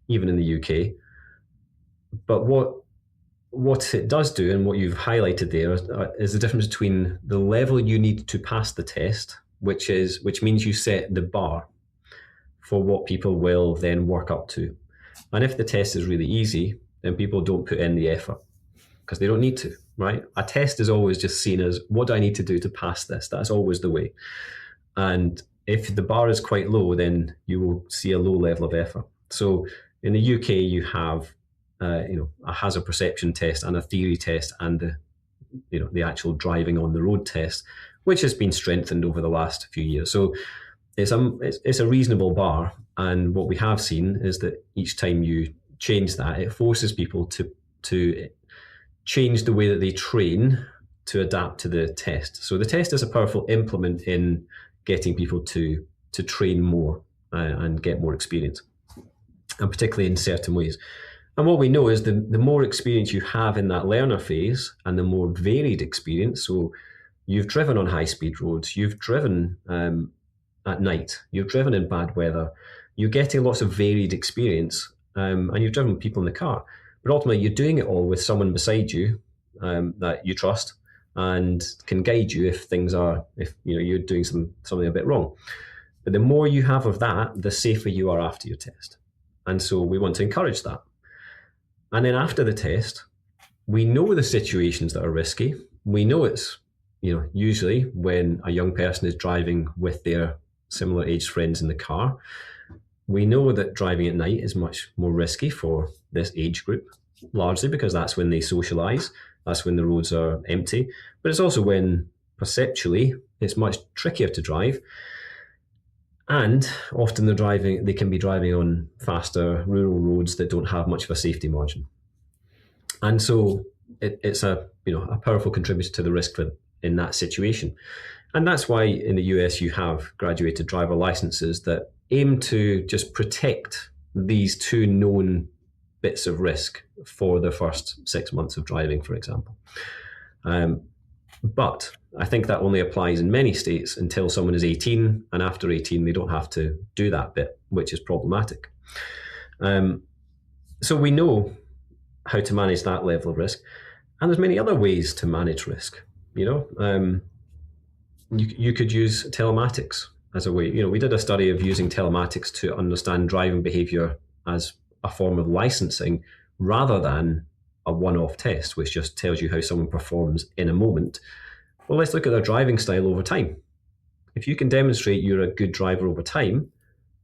even in the UK. But what it does do, and what you've highlighted there, is the difference between the level you need to pass the test, which means you set the bar for what people will then work up to. And if the test is really easy, then people don't put in the effort because they don't need to, right? A test is always just seen as, what do I need to do to pass this? That's always the way. And if the bar is quite low, then you will see a low level of effort. So in the UK, you have a hazard perception test and a theory test and the actual driving on the road test, which has been strengthened over the last few years. So it's a reasonable bar. And what we have seen is that each time you change that, it forces people to change the way that they train to adapt to the test. So the test is a powerful implement in getting people to train more and get more experience, and particularly in certain ways. And what we know is the more experience you have in that learner phase and the more varied experience, so you've driven on high-speed roads, you've driven at night, you've driven in bad weather, you're getting lots of varied experience, and you've driven people in the car. But ultimately, you're doing it all with someone beside you that you trust and can guide you if you're doing something a bit wrong. But the more you have of that, the safer you are after your test. And so we want to encourage that. And then after the test, we know the situations that are risky. We know it's, usually when a young person is driving with their similar aged friends in the car. We know that driving at night is much more risky for this age group, largely because that's when they socialise, that's when the roads are empty. But it's also when, perceptually, it's much trickier to drive. And often they can be driving on faster rural roads that don't have much of a safety margin. And so it's a powerful contributor to the risk in that situation. And that's why in the US you have graduated driver licenses that aim to just protect these two known bits of risk for the first 6 months of driving, for example. But I think that only applies in many states until someone is 18, and after 18 they don't have to do that bit, which is problematic. So we know how to manage that level of risk, and there's many other ways to manage risk. You could use telematics as a way. We did a study of using telematics to understand driving behaviour as a form of licensing rather than a one-off test, which just tells you how someone performs in a moment. Well, let's look at their driving style over time. If you can demonstrate you're a good driver over time,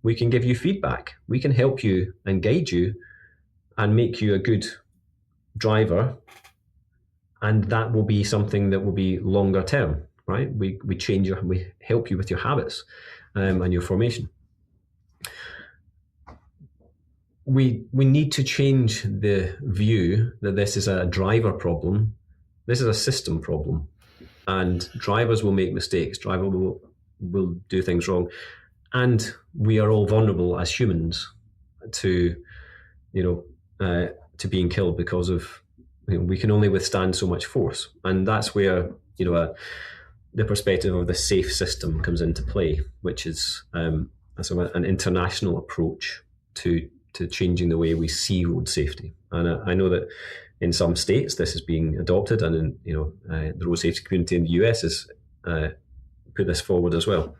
we can give you feedback. We can help you and guide you and make you a good driver. And that will be something that will be longer term, right? We help you with your habits and your formation. We need to change the view that this is a driver problem. This is a system problem, and drivers will make mistakes. Drivers will do things wrong, and we are all vulnerable as humans to being killed because of we can only withstand so much force, and that's where the perspective of the safe system comes into play, which is an international approach to changing the way we see road safety. And I know that in some states this is being adopted, and the road safety community in the US has put this forward as well.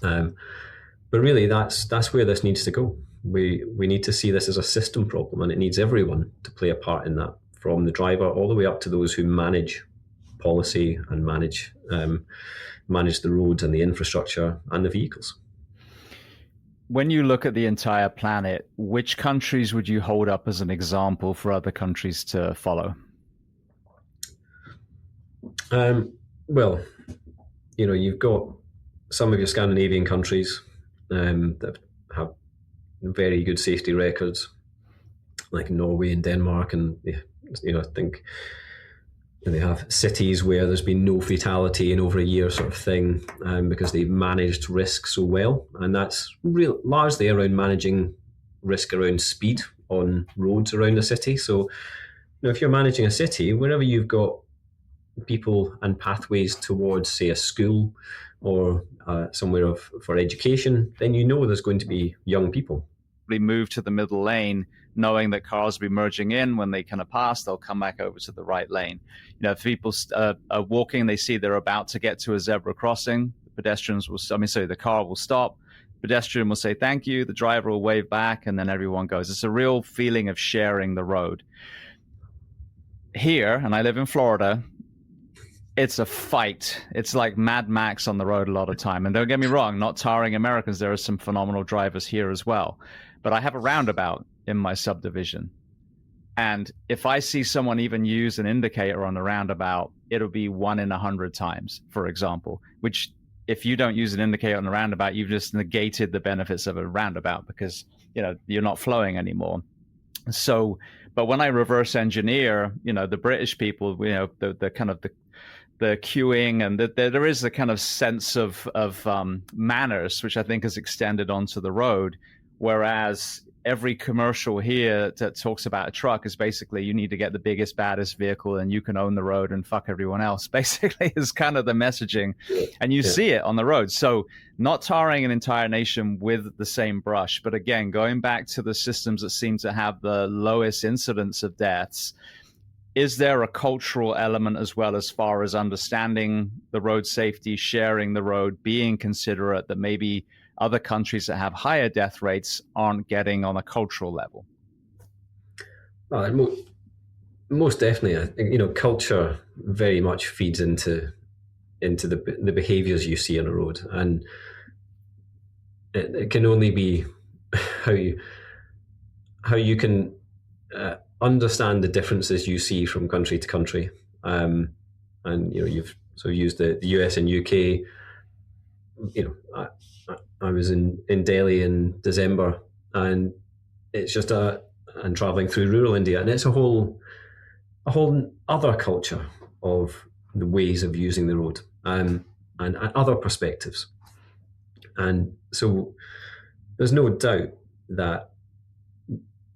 But really, that's where this needs to go. We need to see this as a system problem, and it needs everyone to play a part in that, from the driver all the way up to those who manage policy and manage the roads and the infrastructure and the vehicles. When you look at the entire planet, which countries would you hold up as an example for other countries to follow? Well, you've got some of your Scandinavian countries that have very good safety records, like Norway and Denmark, and I think they have cities where there's been no fatality in over a year, sort of thing, because they've managed risk so well, and that's largely around managing risk around speed on roads around the city. So, if you're managing a city, wherever you've got people and pathways towards, say, a school or somewhere for education, then there's going to be young people. Move to the middle lane, knowing that cars will be merging in. When they kind of pass, they'll come back over to the right lane. If people are walking, they see they're about to get to a zebra crossing, the car will stop, pedestrian will say thank you, the driver will wave back, and then everyone goes. It's a real feeling of sharing the road. Here, and I live in Florida, it's a fight. It's like Mad Max on the road a lot of time. And don't get me wrong, not tarring Americans. There are some phenomenal drivers here as well. But I have a roundabout in my subdivision. And if I see someone even use an indicator on the roundabout, it'll be 1 in 100 times, for example, which if you don't use an indicator on the roundabout, you've just negated the benefits of a roundabout because, you're not flowing anymore. So, but when I reverse engineer, the British people, the kind of the queuing, and there is a kind of sense of manners, which I think is extended onto the road. Whereas every commercial here that talks about a truck is basically, you need to get the biggest, baddest vehicle and you can own the road and fuck everyone else, basically, is kind of the messaging. And you see it on the road. So not tarring an entire nation with the same brush, but again, going back to the systems that seem to have the lowest incidence of deaths, is there a cultural element as well, as far as understanding the road safety, sharing the road, being considerate that maybe other countries that have higher death rates aren't getting on a cultural level? Most definitely. I think, culture very much feeds into the behaviours you see on the road, and it can only be how you can understand the differences you see from country to country. And you've sort of used the US and UK. I was in Delhi in December, and it's just and traveling through rural India, and it's a whole other culture of the ways of using the road, and other perspectives. And so there's no doubt that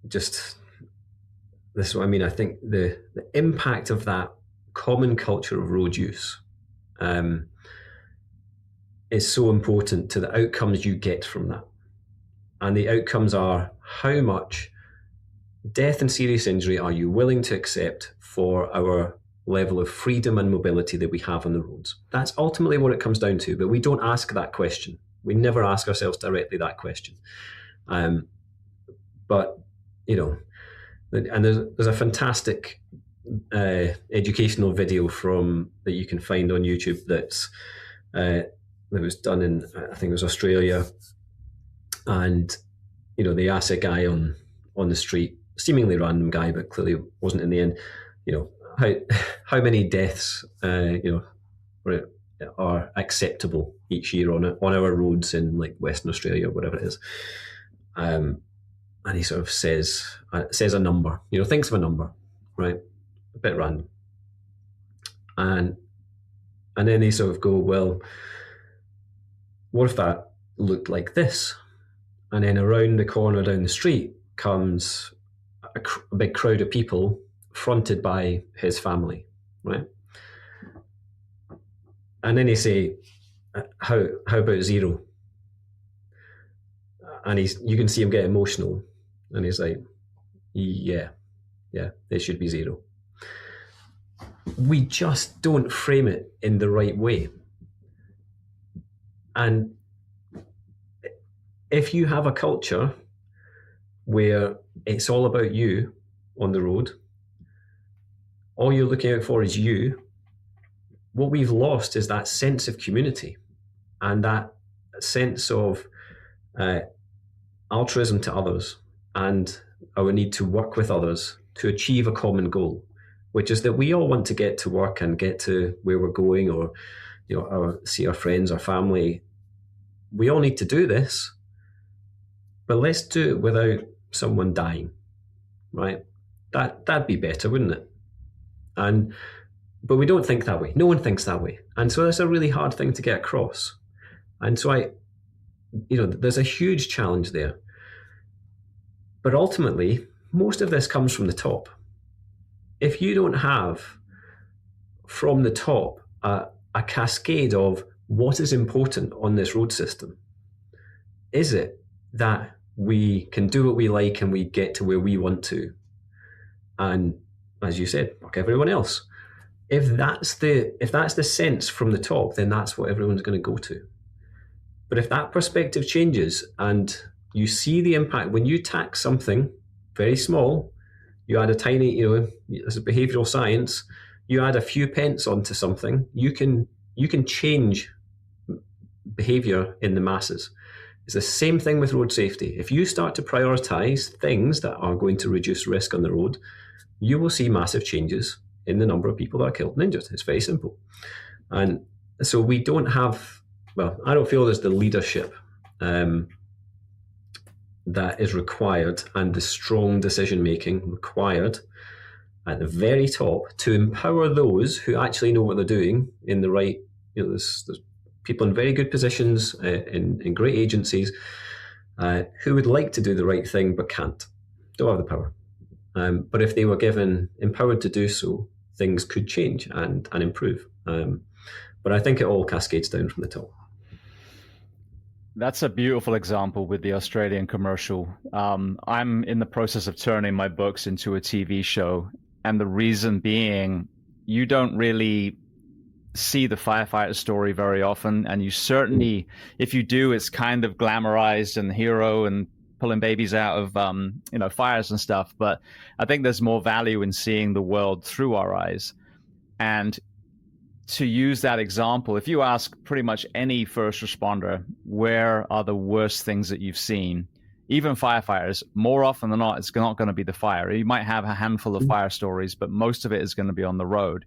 just this, I think the impact of that common culture of road use is so important to the outcomes you get from that. And the outcomes are, how much death and serious injury are you willing to accept for our level of freedom and mobility that we have on the roads? That's ultimately what it comes down to, but we don't ask that question. We never ask ourselves directly that question. But, and there's a fantastic educational video that you can find on YouTube that was done in, I think it was Australia, and they asked a guy on the street, seemingly random guy, but clearly wasn't in the end, how many deaths are acceptable each year on our roads in like Western Australia or whatever it is, and he sort of says a number, thinks of a number, right, a bit random, and then they sort of go, well, what if that looked like this? And then around the corner down the street comes a big crowd of people fronted by his family, right? And then they say, how about zero? And you can see him get emotional, and he's like, yeah, it should be zero. We just don't frame it in the right way. And if you have a culture where it's all about you on the road, all you're looking out for is you, what we've lost is that sense of community and that sense of altruism to others and our need to work with others to achieve a common goal, which is that we all want to get to work and get to where we're going, or see our friends, our family. We all need to do this, but let's do it without someone dying, right? That'd be better, wouldn't it? And but we don't think that way. No one thinks that way. And so that's a really hard thing to get across. And so there's a huge challenge there. But ultimately, most of this comes from the top. If you don't have from the top a cascade of what is important on this road system, is it that we can do what we like and we get to where we want to? And as you said, fuck everyone else. If that's the sense from the top, then that's what everyone's going to go to. But if that perspective changes and you see the impact, when you tax something very small, you add a tiny, as a behavioural science, you add a few pence onto something, you can change behaviour in the masses. It's the same thing with road safety. If you start to prioritise things that are going to reduce risk on the road, you will see massive changes in the number of people that are killed and injured. It's very simple. And so we don't have, I don't feel there's the leadership that is required and the strong decision-making required at the very top to empower those who actually know what they're doing in the right, there's people in very good positions in great agencies who would like to do the right thing but can't, don't have the power. But if they were empowered to do so, things could change and improve. But I think it all cascades down from the top. That's a beautiful example with the Australian commercial. I'm in the process of turning my books into a TV show. And the reason being, you don't really see the firefighter story very often. And you certainly, if you do, it's kind of glamorized and hero and pulling babies out of, fires and stuff. But I think there's more value in seeing the world through our eyes. And to use that example, if you ask pretty much any first responder, where are the worst things that you've seen? Even firefighters, more often than not, it's not going to be the fire. You might have a handful of fire stories, but most of it is going to be on the road.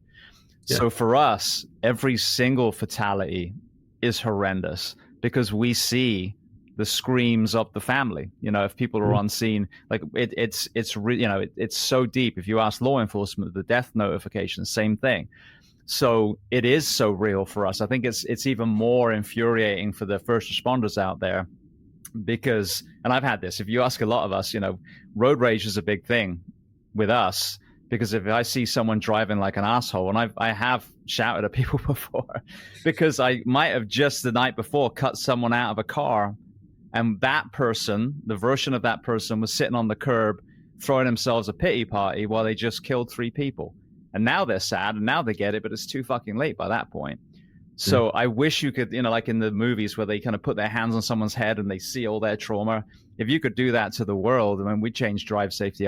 Yeah. So for us, every single fatality is horrendous because we see the screams of the family. If people are on scene, like it's so deep. If you ask law enforcement, the death notification, same thing. So it is so real for us. I think it's even more infuriating for the first responders out there because, and I've had this, if you ask a lot of us, road rage is a big thing with us because if I see someone driving like an asshole, and I have shouted at people before because I might have just the night before cut someone out of a car and that person, the version of that person was sitting on the curb throwing themselves a pity party while they just killed 3 people. And now they're sad and now they get it, but it's too fucking late by that point. So I wish you could, like in the movies where they kind of put their hands on someone's head and they see all their trauma. If you could do that to the world, we'd change drive safety,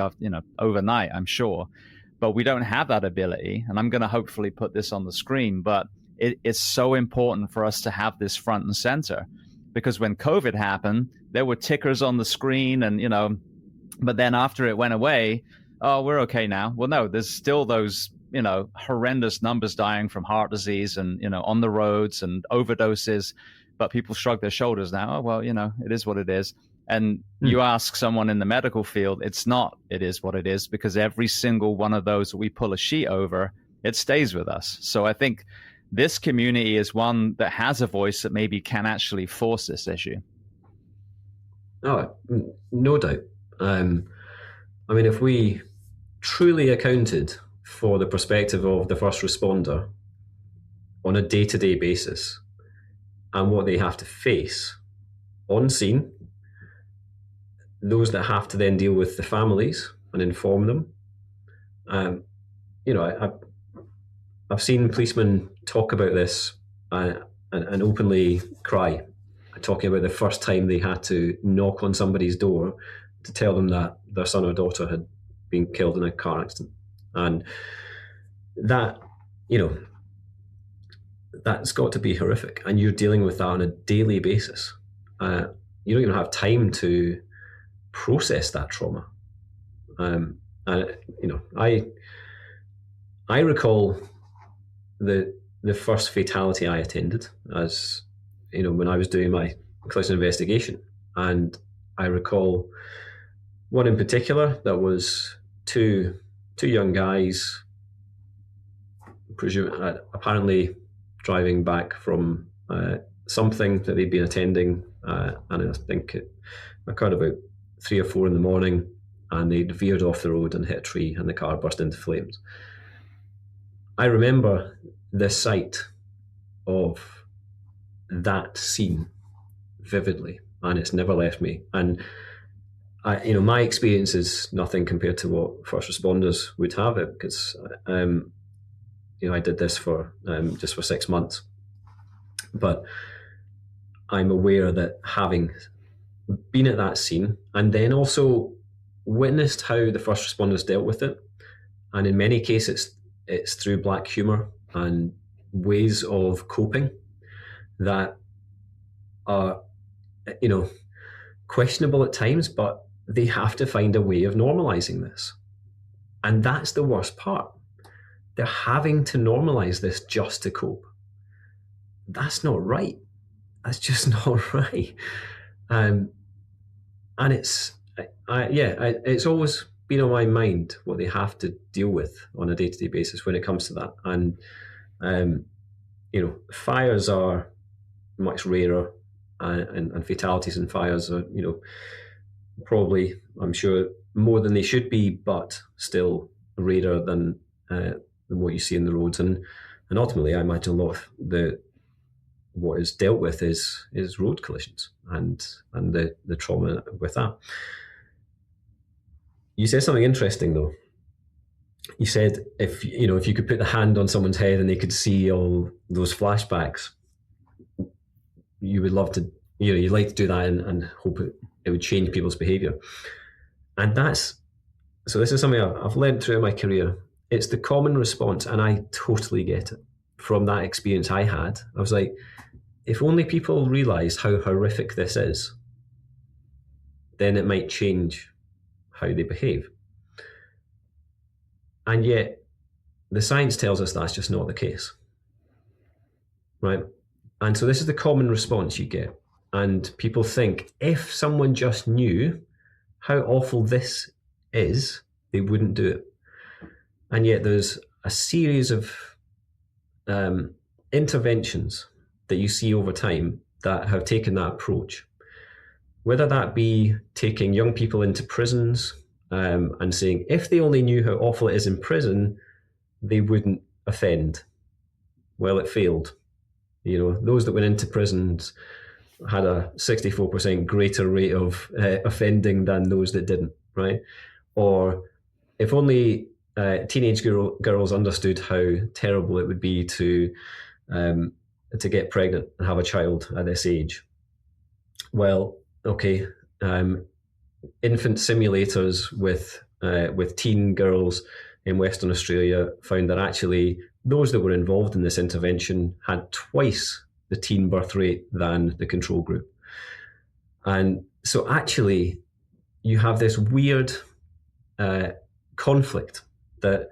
overnight, I'm sure. But we don't have that ability. And I'm going to hopefully put this on the screen. But it's so important for us to have this front and center. Because when COVID happened, there were tickers on the screen and, but then after it went away, oh, we're okay now. Well, no, there's still those, horrendous numbers dying from heart disease and, on the roads and overdoses. But people shrug their shoulders now. Oh, well, it is what it is. And you ask someone in the medical field, it's not, it is what it is, because every single one of those that we pull a sheet over, it stays with us. So I think this community is one that has a voice that maybe can actually force this issue. Oh, no doubt. If we truly accounted for the perspective of the first responder on a day-to-day basis and what they have to face on scene, those that have to then deal with the families and inform them. I've seen policemen talk about this and openly cry, talking about the first time they had to knock on somebody's door to tell them that their son or daughter had been killed in a car accident. And that, that's got to be horrific. And you're dealing with that on a daily basis. You don't even have time to process that trauma. I recall the first fatality I attended as, when I was doing my collision investigation. And I recall one in particular that was two young guys, apparently driving back from something that they'd been attending, and I think it occurred about 3 or 4 in the morning, and they'd veered off the road and hit a tree, and the car burst into flames. I remember the sight of that scene vividly, and it's never left me. And my experience is nothing compared to what first responders would have it, because I did this for just for 6 months. But I'm aware that having been at that scene and then also witnessed how the first responders dealt with it, and in many cases it's through black humour and ways of coping that are, questionable at times, but they have to find a way of normalising this. And that's the worst part. They're having to normalise this just to cope. That's not right. That's just not right. And it's always been on my mind what they have to deal with on a day-to-day basis when it comes to that. And fires are much rarer, and fatalities in fires are probably, I'm sure, more than they should be, but still rarer than what you see in the roads. And ultimately, I imagine a lot of what is dealt with is road collisions and the trauma with that. You said something interesting though. You said if you could put the hand on someone's head and they could see all those flashbacks, you would love to, you'd like to do that and hope it would change people's behaviour. And this is something I've learned throughout my career. It's the common response, and I totally get it. From that experience I had, I was like, if only people realised how horrific this is, then it might change how they behave. And yet, the science tells us that's just not the case, right? And so this is the common response you get. And people think if someone just knew how awful this is, they wouldn't do it. And yet there's a series of interventions that you see over time that have taken that approach. Whether that be taking young people into prisons and saying if they only knew how awful it is in prison, they wouldn't offend. Well, it failed. Those that went into prisons had a 64% greater rate of offending than those that didn't, right? Or if only teenage girls understood how terrible it would be to get pregnant and have a child at this age. Well, okay, infant simulators with teen girls in Western Australia found that actually those that were involved in this intervention had twice the teen birth rate than the control group. And so actually you have this weird conflict that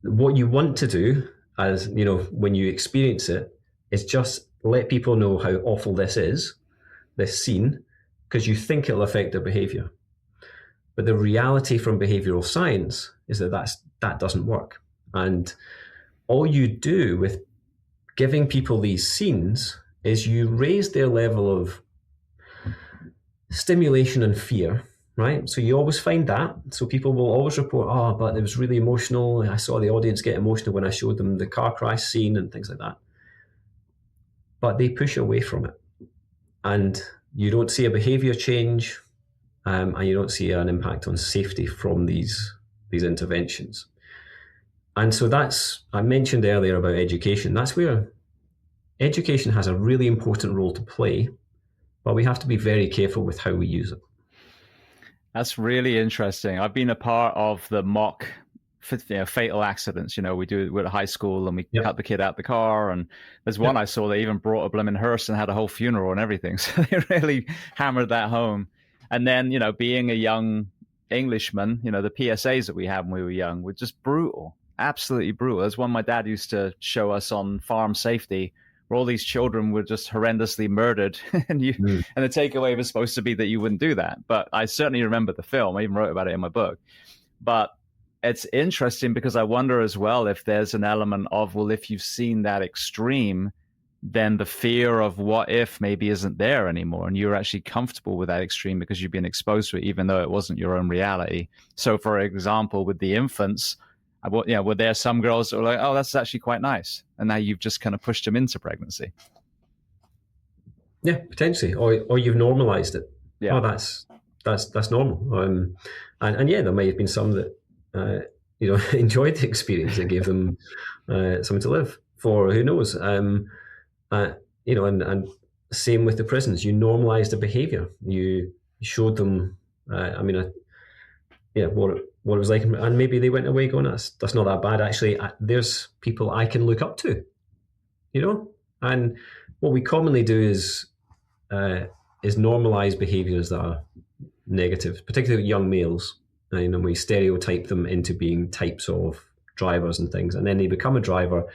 what you want to do, as when you experience it, is just let people know how awful this is, this scene, because you think it'll affect their behavior. But the reality from behavioral science is that doesn't work. And all you do with giving people these scenes is you raise their level of stimulation and fear, right? So you always find that. So people will always report, but it was really emotional. I saw the audience get emotional when I showed them the car crash scene and things like that. But they push away from it. And you don't see a behavior change, and you don't see an impact on safety from these interventions. And so I mentioned earlier about education. That's where education has a really important role to play, but we have to be very careful with how we use it. That's really interesting. I've been a part of the mock fatal accidents. We're at high school and we cut the kid out the car. And there's one I saw, they even brought a blooming hearse and had a whole funeral and everything. So they really hammered that home. And then, being a young Englishman, the PSAs that we had when we were young were just brutal. Absolutely brutal. There's one my dad used to show us on farm safety, where all these children were just horrendously murdered, and the takeaway was supposed to be that you wouldn't do that. But I certainly remember the film. I even wrote about it in my book. But it's interesting because I wonder as well if there's an element of, well, if you've seen that extreme, then the fear of what if maybe isn't there anymore, and you're actually comfortable with that extreme because you've been exposed to it, even though it wasn't your own reality. So, for example, with the infants, were there some girls that were like, oh, that's actually quite nice, and now you've just kind of pushed them into pregnancy? Yeah, potentially, or you've normalized it. Yeah. Oh, that's normal. And yeah, there may have been some that enjoyed the experience. It gave them something to live for. Who knows? And same with the prisons. You normalized the behaviour. You showed them. What it was like, and maybe they went away going, that's not that bad. Actually, there's people I can look up to. And what we commonly do is normalize behaviours that are negative, particularly with young males. We stereotype them into being types of drivers and things, and then they become a driver,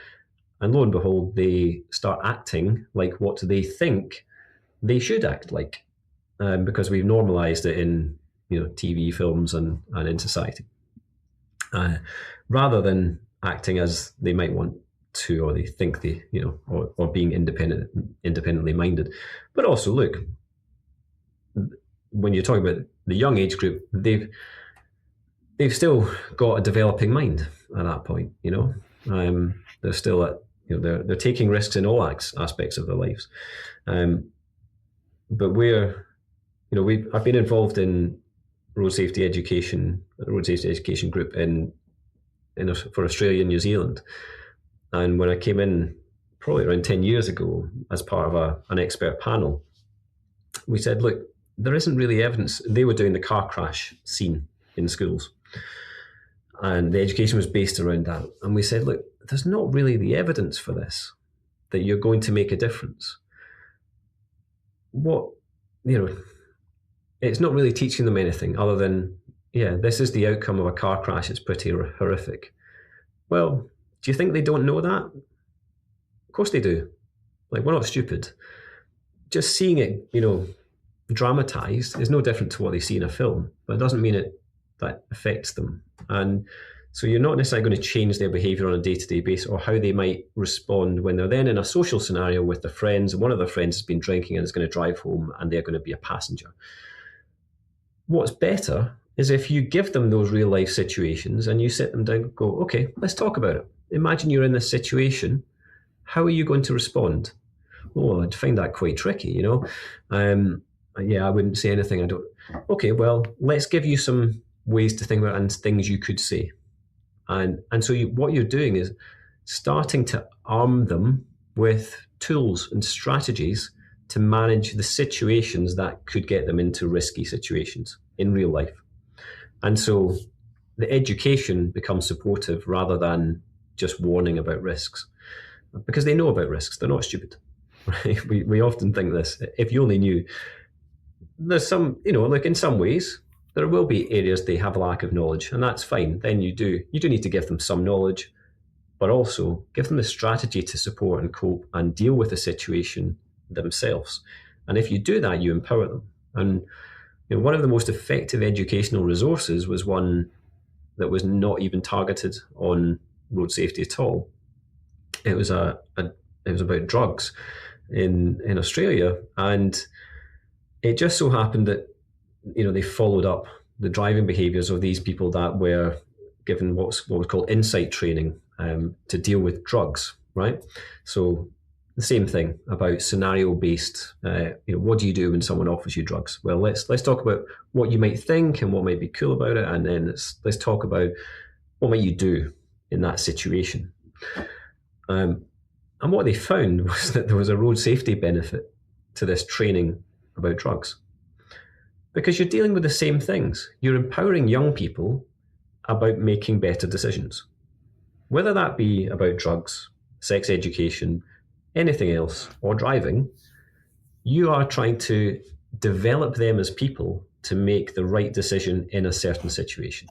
and lo and behold, they start acting like what they think they should act like, because we've normalized it in TV, films, and in society, rather than acting as they might want to, or they think they, or being independently minded. But also, look, when you're talking about the young age group, they've still got a developing mind at that point. They're still at, they're taking risks in all aspects of their lives. But I've been involved in road safety education group for Australia and New Zealand. And when I came in probably around 10 years ago as part of an expert panel, we said, look, there isn't really evidence. They were doing the car crash scene in schools, and the education was based around that. And we said, look, there's not really the evidence for this, that you're going to make a difference. It's not really teaching them anything other than, this is the outcome of a car crash. It's pretty horrific. Well, do you think they don't know that? Of course they do. Like, we're not stupid. Just seeing it, dramatized is no different to what they see in a film, but it doesn't mean that affects them. And so you're not necessarily going to change their behavior on a day-to-day basis, or how they might respond when they're then in a social scenario with their friends, and one of their friends has been drinking and is going to drive home, and they're going to be a passenger. What's better is if you give them those real life situations and you sit them down and go, okay, let's talk about it. Imagine you're in this situation. How are you going to respond? Oh, I'd find that quite tricky, I wouldn't say anything. Okay, well, let's give you some ways to think about it and things you could say. And so what you're doing is starting to arm them with tools and strategies to manage the situations that could get them into risky situations in real life. And so the education becomes supportive rather than just warning about risks, because they know about risks. They're not stupid, right? We often think this. If you only knew. There's some, like in some ways, there will be areas they have a lack of knowledge, and that's fine. Then you do need to give them some knowledge, but also give them the strategy to support and cope and deal with the situation themselves. And if you do that, you empower them. And one of the most effective educational resources was one that was not even targeted on road safety at all. It was it was about drugs in Australia, and it just so happened that they followed up the driving behaviours of these people that were given what was called insight training to deal with drugs, right? So the same thing about scenario-based. What do you do when someone offers you drugs? Well, let's talk about what you might think and what might be cool about it, and then let's talk about what might you do in that situation. And what they found was that there was a road safety benefit to this training about drugs, because you're dealing with the same things. You're empowering young people about making better decisions, whether that be about drugs, sex education, anything else, or driving. You are trying to develop them as people to make the right decision in a certain situation.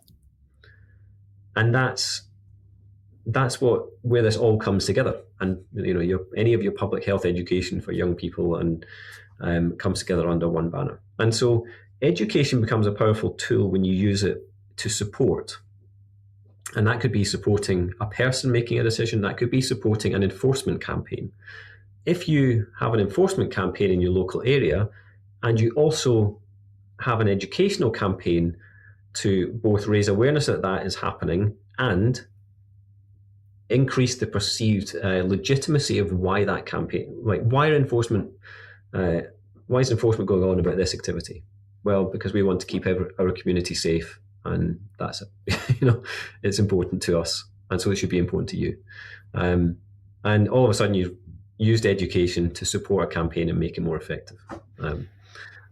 And that's where this all comes together. And any of your public health education for young people and comes together under one banner. And so education becomes a powerful tool when you use it to support And that could be supporting a person making a decision. That could be supporting an enforcement campaign. If you have an enforcement campaign in your local area and you also have an educational campaign to both raise awareness that that is happening and increase the perceived legitimacy of why that campaign, like why is enforcement going on about this activity? Well, because we want to keep our community safe, and that's it's important to us, and so it should be important to you. And all of a sudden, you've used education to support a campaign and make it more effective.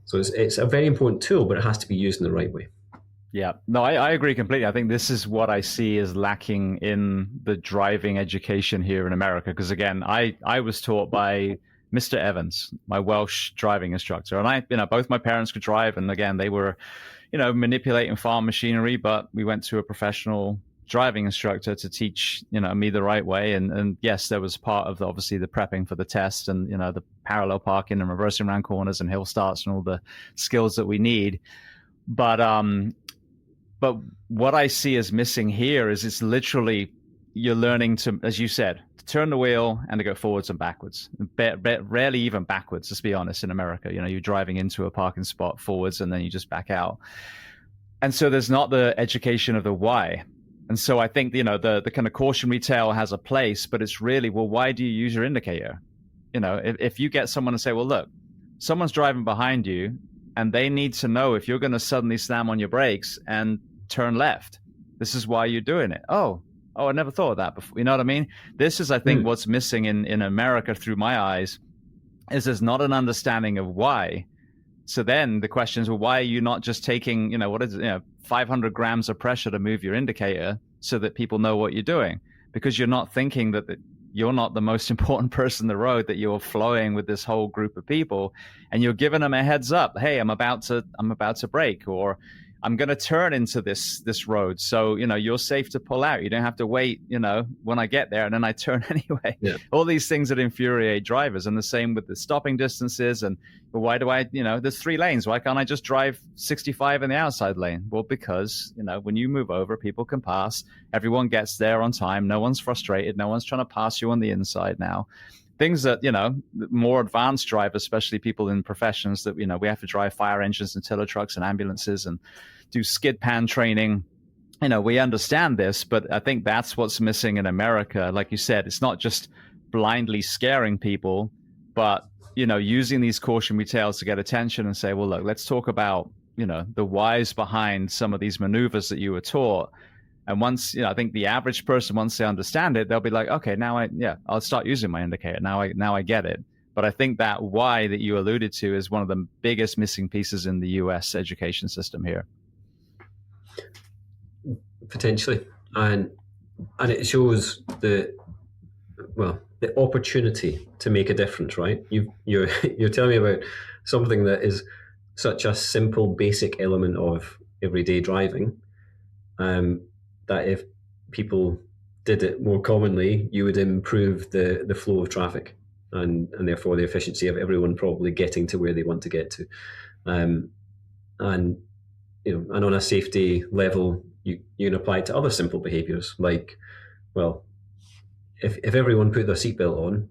So it's a very important tool, but it has to be used in the right way. Yeah, no, I agree completely. I think this is what I see as lacking in the driving education here in America. Because again, I was taught by Mr. Evans, my Welsh driving instructor, and both my parents could drive, and again, they were, manipulating farm machinery, but we went to a professional driving instructor to teach, me the right way. And yes, there was part of obviously the prepping for the test and, the parallel parking and reversing around corners and hill starts and all the skills that we need. But what I see as missing here is it's literally you're learning to, as you said, to turn the wheel and to go forwards and backwards. Rarely even backwards, let's be honest, in America. You're driving into a parking spot forwards and then you just back out. And so there's not the education of the why. And so I think, the kind of cautionary tale has a place, but it's really, well, why do you use your indicator? If you get someone to say, well, look, someone's driving behind you, and they need to know if you're going to suddenly slam on your brakes and turn left. This is why you're doing it. Oh, I never thought of that before. You know what I mean? This is, I think, what's missing in America through my eyes, is there's not an understanding of why. So then the question is, well, why are you not just taking, 500 grams of pressure to move your indicator so that people know what you're doing? Because you're not thinking that you're not the most important person on the road, that you're flowing with this whole group of people, and you're giving them a heads up. Hey, I'm about to brake, or I'm going to turn into this road. So, you're safe to pull out. You don't have to wait, when I get there and then I turn anyway. Yeah. All these things that infuriate drivers. And the same with the stopping distances. And why do I, there's 3 lanes. Why can't I just drive 65 in the outside lane? Well, because, when you move over, people can pass. Everyone gets there on time. No one's frustrated. No one's trying to pass you on the inside now. Things that, more advanced drivers, especially people in professions that, we have to drive fire engines and tiller trucks and ambulances and do skid pan training. We understand this, but I think that's what's missing in America. Like you said, it's not just blindly scaring people, but, using these cautionary tales to get attention and say, well, look, let's talk about, the whys behind some of these maneuvers that you were taught. And once, I think the average person, once they understand it, they'll be like, okay, now I'll start using my indicator. Now I get it. But I think that why that you alluded to is one of the biggest missing pieces in the US education system here. Potentially. And it shows the opportunity to make a difference, right? You're telling me about something that is such a simple, basic element of everyday driving, that if people did it more commonly, you would improve the flow of traffic and therefore the efficiency of everyone probably getting to where they want to get to. And on a safety level, you can apply it to other simple behaviours, like, well, if everyone put their seatbelt on,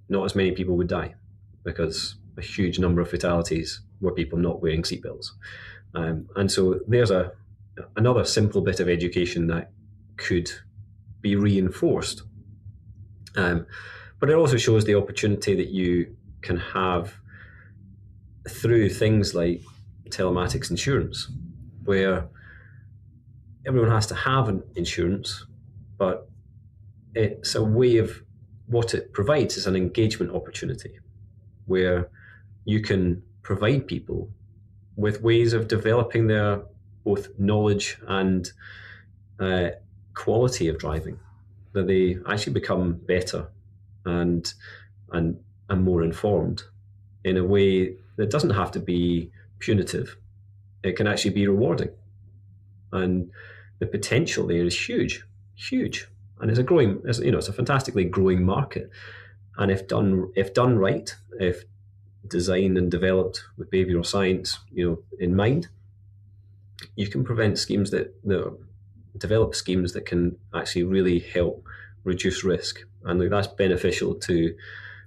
not as many people would die, because a huge number of fatalities were people not wearing seatbelts. And so there's another simple bit of education that could be reinforced. But it also shows the opportunity that you can have through things like telematics insurance, where everyone has to have an insurance, but it's a way of what it provides is an engagement opportunity where you can provide people with ways of developing their both knowledge and quality of driving, that they actually become better and more informed in a way that doesn't have to be punitive. It can actually be rewarding, and the potential there is huge, and it's a fantastically growing market. And if done right, if designed and developed with behavioural science, in mind, you can prevent schemes that develop schemes that can actually really help reduce risk. And that's beneficial to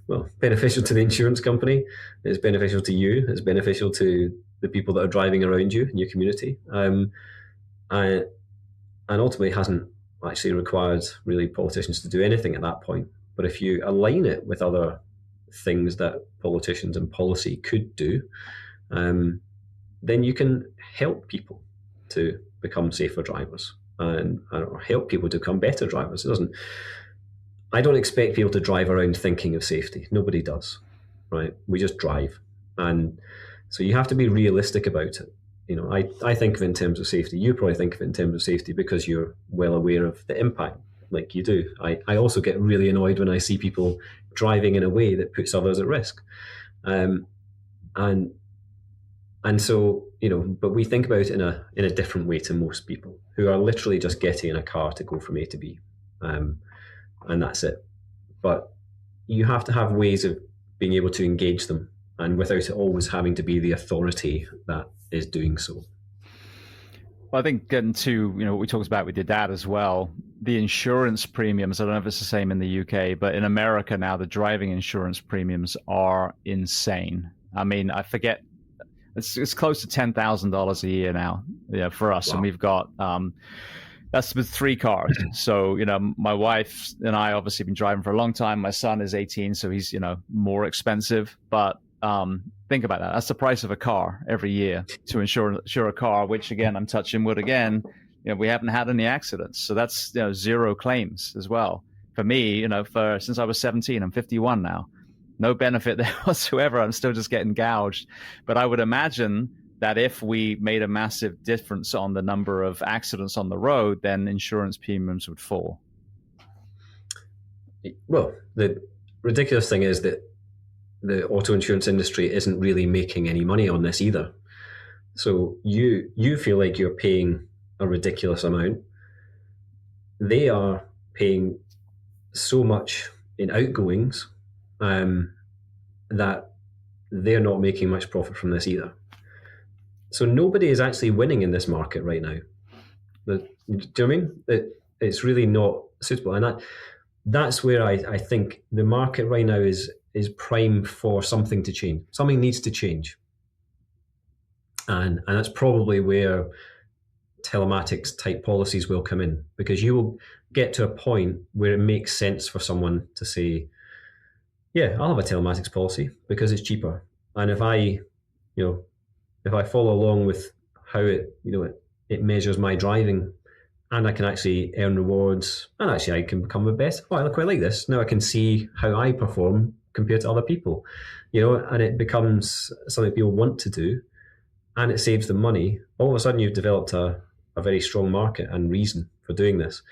the insurance company. It's beneficial to you. It's beneficial to the people that are driving around you in your community. And ultimately hasn't actually required really politicians to do anything at that point. But if you align it with other things that politicians and policy could do, then you can help people to become safer drivers and help people to become better drivers. I don't expect people to drive around thinking of safety. Nobody does, right? We just drive. And so you have to be realistic about it. I think of it in terms of safety. You probably think of it in terms of safety because you're well aware of the impact, like you do. I also get really annoyed when I see people driving in a way that puts others at risk. And so, but we think about it in a different way to most people who are literally just getting in a car to go from A to B. And that's it. But you have to have ways of being able to engage them, and without it always having to be the authority that is doing so. Well, I think getting to, what we talked about with your dad as well, the insurance premiums, I don't know if it's the same in the UK, but in America now, the driving insurance premiums are insane. I mean, I forget, it's close to $10,000 a year now, for us. Wow. And we've got, that's with 3 cars. So, my wife and I obviously been driving for a long time. My son is 18, so he's, more expensive. But think about that. That's the price of a car every year to insure a car, which again, I'm touching wood again, we haven't had any accidents. So that's, 0 claims as well. For me, since I was 17, I'm 51 now. No benefit there whatsoever. I'm still just getting gouged. But I would imagine that if we made a massive difference on the number of accidents on the road, then insurance premiums would fall. Well, the ridiculous thing is that the auto insurance industry isn't really making any money on this either. So you feel like you're paying a ridiculous amount. They are paying so much in outgoings that they're not making much profit from this either. So nobody is actually winning in this market right now. Do you know what I mean? It's really not suitable. And that's where I think the market right now is prime for something to change. Something needs to change. And that's probably where telematics type policies will come in, because you will get to a point where it makes sense for someone to say, yeah, I'll have a telematics policy because it's cheaper. And if I follow along with how it measures my driving, and I can actually earn rewards, and actually I can become the best. Oh, I quite like this. Now I can see how I perform compared to other people, and it becomes something people want to do, and it saves them money. All of a sudden you've developed a very strong market and reason for doing this.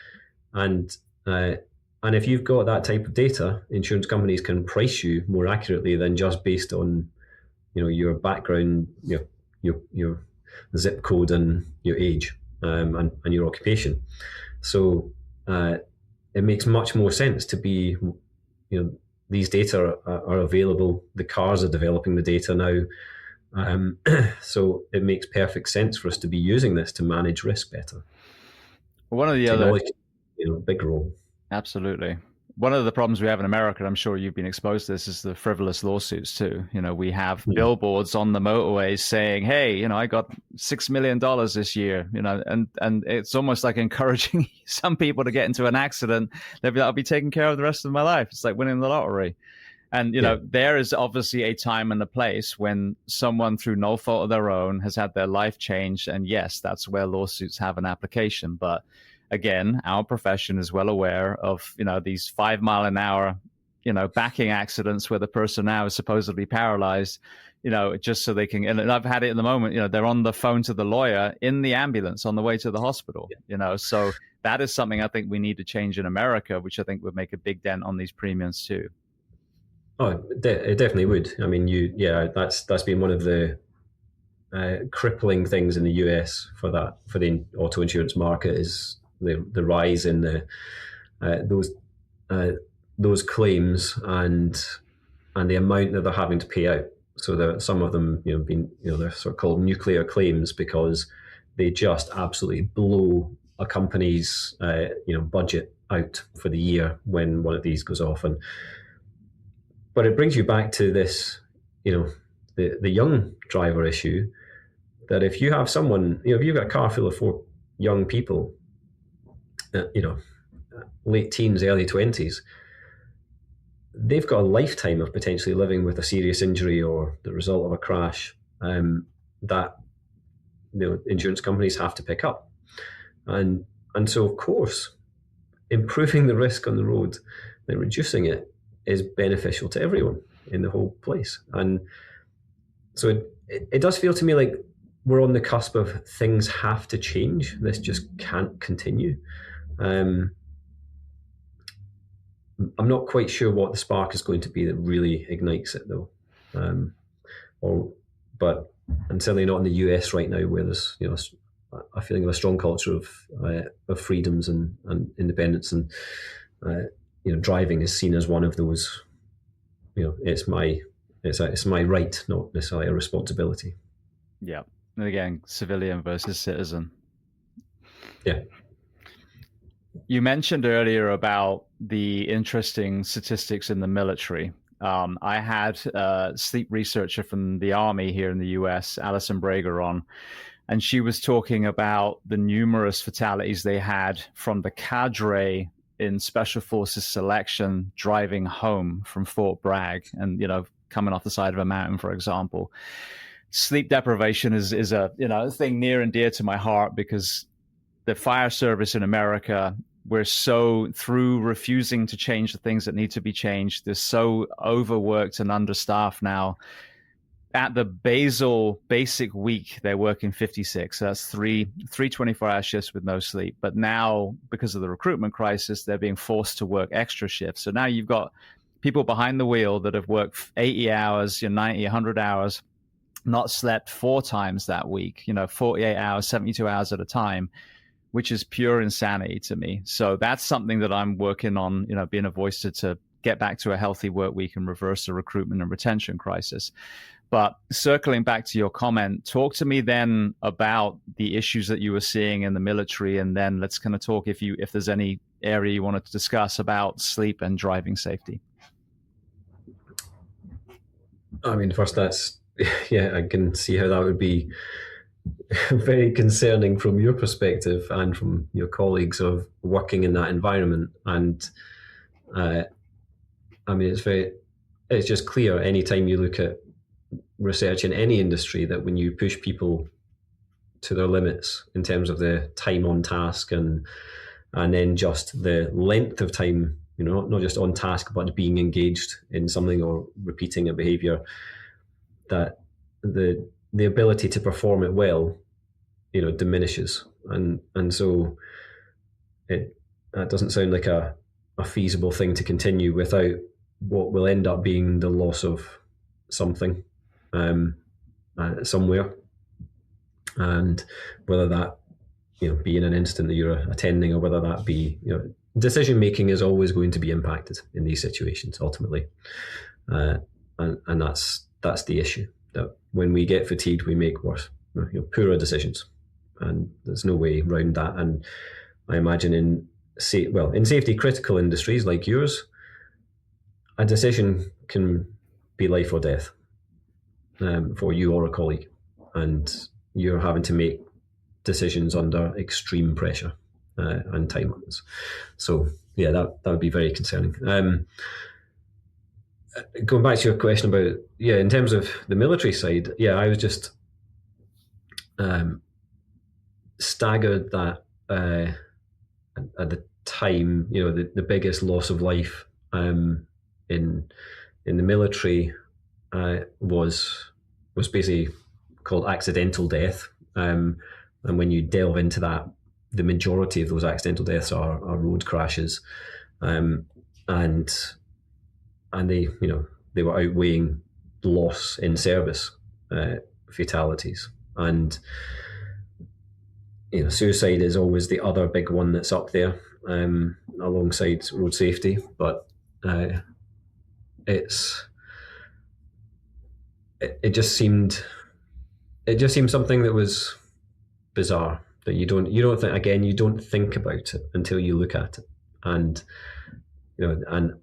And if you've got that type of data, insurance companies can price you more accurately than just based on your background, your zip code and your age, and your occupation. So it makes much more sense to be, these data are available. The cars are developing the data now. So it makes perfect sense for us to be using this to manage risk better. One of the other, big role. Absolutely. One of the problems we have in America, I'm sure you've been exposed to this, is the frivolous lawsuits too. We have billboards on the motorways saying, hey, I got $6 million this year, and it's almost like encouraging some people to get into an accident. They'll be like, I'll be taken care of the rest of my life. It's like winning the lottery. And, there is obviously a time and a place when someone through no fault of their own has had their life changed. And yes, that's where lawsuits have an application. But again, our profession is well aware of, these 5 mile an hour, backing accidents where the person now is supposedly paralyzed, just so they can, and I've had it in the moment, they're on the phone to the lawyer in the ambulance on the way to the hospital, so that is something I think we need to change in America, which I think would make a big dent on these premiums too. Oh, it definitely would. I mean, that's been one of the crippling things in the US for the auto insurance market is the rise in those claims and the amount that they're having to pay out. So some of them, they're sort of called nuclear claims because they just absolutely blow a company's budget out for the year when one of these goes off. But it brings you back to this, the young driver issue, that if you have someone, if you've got a car full of 4 young people, late teens, early 20s, they've got a lifetime of potentially living with a serious injury or the result of a crash that insurance companies have to pick up. And so, of course, improving the risk on the road and reducing it is beneficial to everyone in the whole place. And so it does feel to me like we're on the cusp of things have to change. This just can't continue. I'm not quite sure what the spark is going to be that really ignites it, though. But certainly not in the US right now, where there's a feeling of a strong culture of freedoms and independence, and driving is seen as one of those. It's my right, not necessarily a responsibility. Yeah, and again, civilian versus citizen. Yeah. You mentioned earlier about the interesting statistics in the military. I had a sleep researcher from the Army here in the US, Alison Brager, on, and she was talking about the numerous fatalities they had from the cadre in Special Forces selection driving home from Fort Bragg and, coming off the side of a mountain, for example. Sleep deprivation is a thing near and dear to my heart, because the fire service in America, we're so, through refusing to change the things that need to be changed, they're so overworked and understaffed now. At the basic week, they're working 56. So that's three 24-hour shifts with no sleep. But now, because of the recruitment crisis, they're being forced to work extra shifts. So now you've got people behind the wheel that have worked 80 hours, 90, 100 hours, not slept 4 times that week, 48 hours, 72 hours at a time, which is pure insanity to me. So that's something that I'm working on, being a voice to get back to a healthy work week and reverse the recruitment and retention crisis. But circling back to your comment, talk to me then about the issues that you were seeing in the military, and then let's kind of talk if there's any area you wanted to discuss about sleep and driving safety. I mean, first, that's, I can see how that would be very concerning from your perspective and from your colleagues of working in that environment. And it's just clear anytime you look at research in any industry that when you push people to their limits in terms of the time on task and then just the length of time, not just on task, but being engaged in something or repeating a behavior, that the ability to perform it well, diminishes. And so that doesn't sound like a feasible thing to continue without what will end up being the loss of something somewhere. And whether that, be in an incident that you're attending, or whether that be, decision making is always going to be impacted in these situations ultimately. And that's the issue, that when we get fatigued, we make worse, poorer decisions, and there's no way around that. And I imagine in safety critical industries like yours, a decision can be life or death for you or a colleague, and you're having to make decisions under extreme pressure and time limits. So that would be very concerning. Going back to your question about, in terms of the military side, I was just staggered that at the time, the biggest loss of life in the military was basically called accidental death. And when you delve into that, the majority of those accidental deaths are road crashes, and they were outweighing loss in service fatalities. And suicide is always the other big one that's up there alongside road safety. But it just seemed something that was bizarre, that you don't think, again, you don't think about it until you look at it. And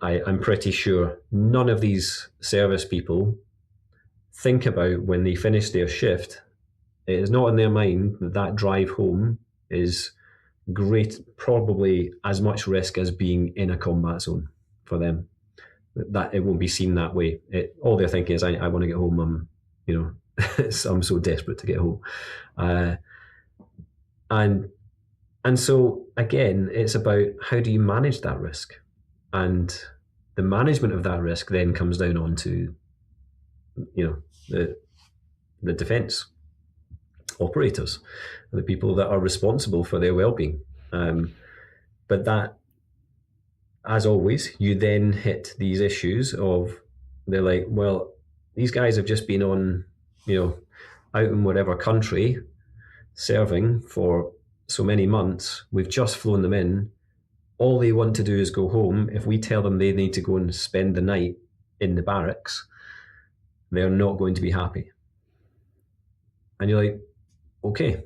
I'm pretty sure none of these service people think about, when they finish their shift, it is not in their mind that that drive home is great, probably as much risk as being in a combat zone for them. That it won't be seen that way. All they're thinking is, I want to get home. I'm so desperate to get home. And so again, it's about, how do you manage that risk? And the management of that risk then comes down onto, the defence operators, the people that are responsible for their well-being. But that, as always, you then hit these issues of, they're like, well, these guys have just been on, out in whatever country serving for so many months. We've just flown them in. All they want to do is go home. If we tell them they need to go and spend the night in the barracks, they're not going to be happy. And you're like, okay,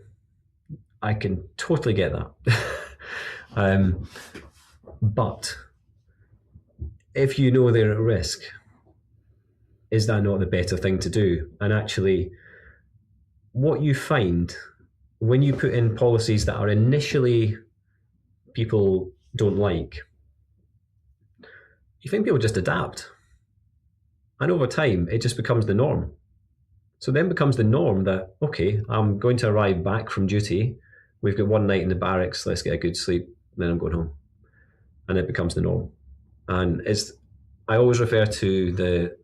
I can totally get that. But if you know they're at risk, is that not the better thing to do? And actually, what you find when you put in policies that are initially people don't like, you think people just adapt. And over time, it just becomes the norm. So then becomes the norm that, okay, I'm going to arrive back from duty. We've got one night in the barracks. Let's get a good sleep. Then I'm going home. And it becomes the norm. And I always refer to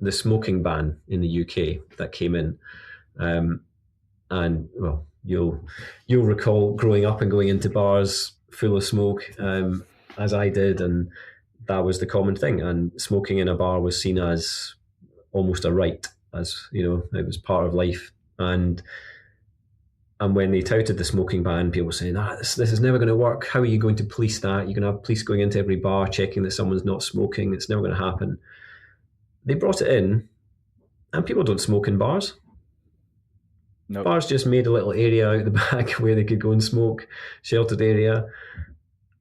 the smoking ban in the UK that came in. And well, you'll recall growing up and going into bars full of smoke, as I did, and that was the common thing. And smoking in a bar was seen as almost a right, as it was part of life. And when they touted the smoking ban, people were saying, this is never going to work. How are you going to police that? You're going to have police going into every bar checking that someone's not smoking. It's never going to happen. They brought it in, and people don't smoke in bars. Nope. Bars just made a little area out the back where they could go and smoke, sheltered area,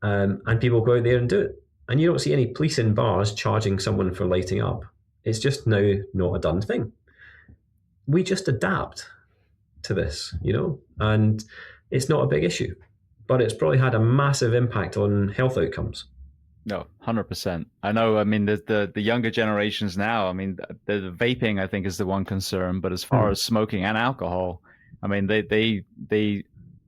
and people go out there and do it. And you don't see any police in bars charging someone for lighting up. It's just now not a done thing. We just adapt to this, and it's not a big issue, but it's probably had a massive impact on health outcomes. No, 100%. I know. I mean, the younger generations now, I mean, the vaping, I think, is the one concern. But as far as smoking and alcohol, I mean, they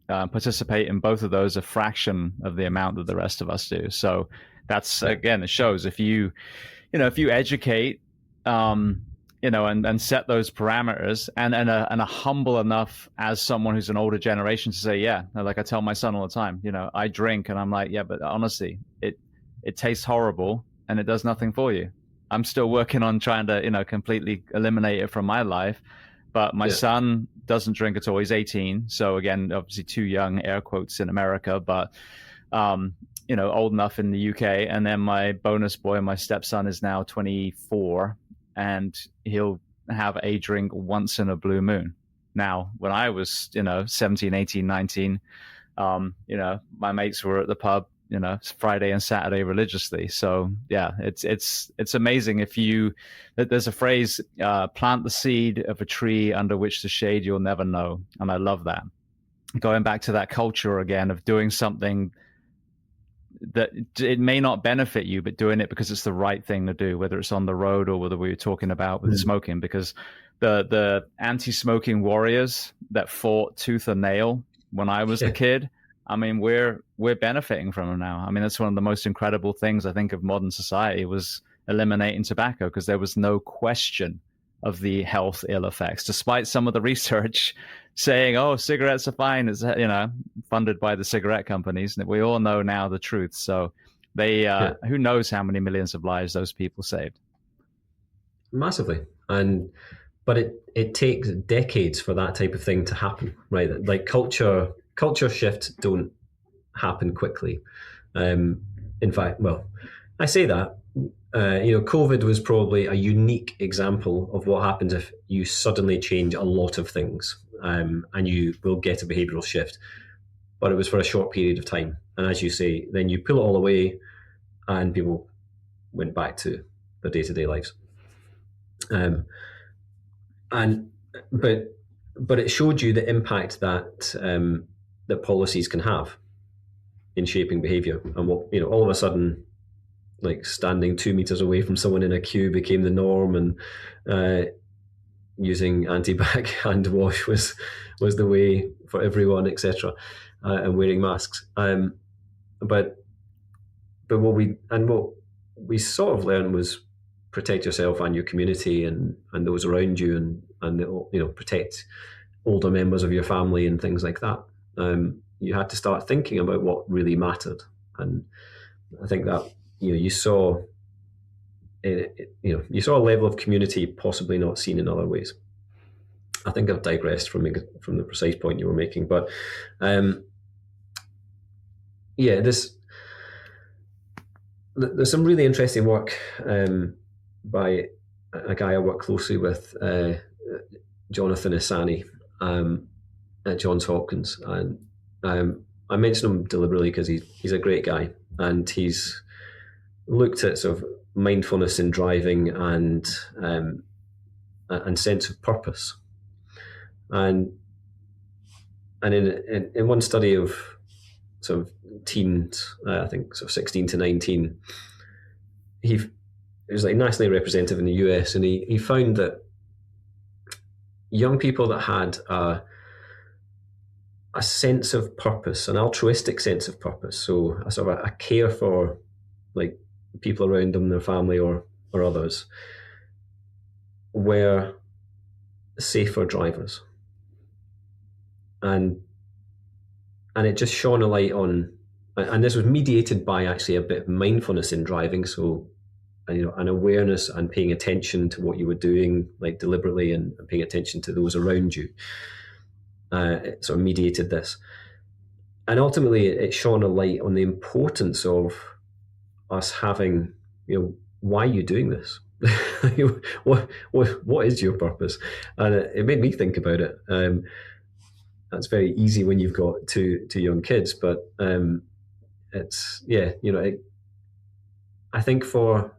participate in both of those a fraction of the amount that the rest of us do. So that's, again, it shows if you educate, and set those parameters, and are humble enough as someone who's an older generation to say, yeah, like I tell my son all the time, I drink, and I'm like, yeah, but honestly, it tastes horrible and it does nothing for you. I'm still working on trying to, completely eliminate it from my life. But my son doesn't drink at all. He's 18. So again, obviously too young, air quotes, in America, but, old enough in the UK. And then my bonus boy, my stepson, is now 24, and he'll have a drink once in a blue moon. Now, when I was, 17, 18, 19, my mates were at the pub, Friday and Saturday religiously. So yeah, it's amazing. There's a phrase, plant the seed of a tree under which the shade you'll never know. And I love that. Going back to that culture again of doing something that it may not benefit you, but doing it because it's the right thing to do, whether it's on the road or whether we were talking about with smoking, because the anti-smoking warriors that fought tooth and nail when I was a kid, I mean, we're benefiting from them now. I mean, that's one of the most incredible things I think of modern society, was eliminating tobacco, because there was no question of the health ill effects, despite some of the research saying, oh, cigarettes are fine. It's, funded by the cigarette companies. And we all know now the truth. So who knows how many millions of lives those people saved. Massively. But it takes decades for that type of thing to happen, right? Like culture shifts don't happen quickly. In fact, well, I say that, COVID was probably a unique example of what happens if you suddenly change a lot of things, and you will get a behavioural shift. but it was for a short period of time. And as you say, then you pull it all away, and people went back to their day-to-day lives. But it showed you the impact that that policies can have in shaping behaviour, and what, all of a sudden, like standing 2 meters away from someone in a queue became the norm, and using anti-back hand wash was the way for everyone, etc., and wearing masks. But what we sort of learned was protect yourself and your community and those around you, and protect older members of your family and things like that. You had to start thinking about what really mattered, and I think that you saw a level of community possibly not seen in other ways. I think I've digressed from the precise point you were making, but there's some really interesting work by a guy I work closely with, Jonathan Asani, at Johns Hopkins, and I mention him deliberately because he's a great guy, and he's looked at sort of mindfulness in driving and sense of purpose, and in one study of sort of teens, I think sort of 16 to 19, it was like nationally representative in the US, and he found that young people that had a sense of purpose, an altruistic sense of purpose, so a sort of a care for like people around them, their family or others, were safer drivers. And it just shone a light on, and this was mediated by actually a bit of mindfulness in driving, so an awareness and paying attention to what you were doing, like deliberately, and paying attention to those around you. It sort of mediated this, and ultimately it shone a light on the importance of us having, why are you doing this? What is your purpose? And it made me think about it. That's very easy when you've got two young kids, but it's I think for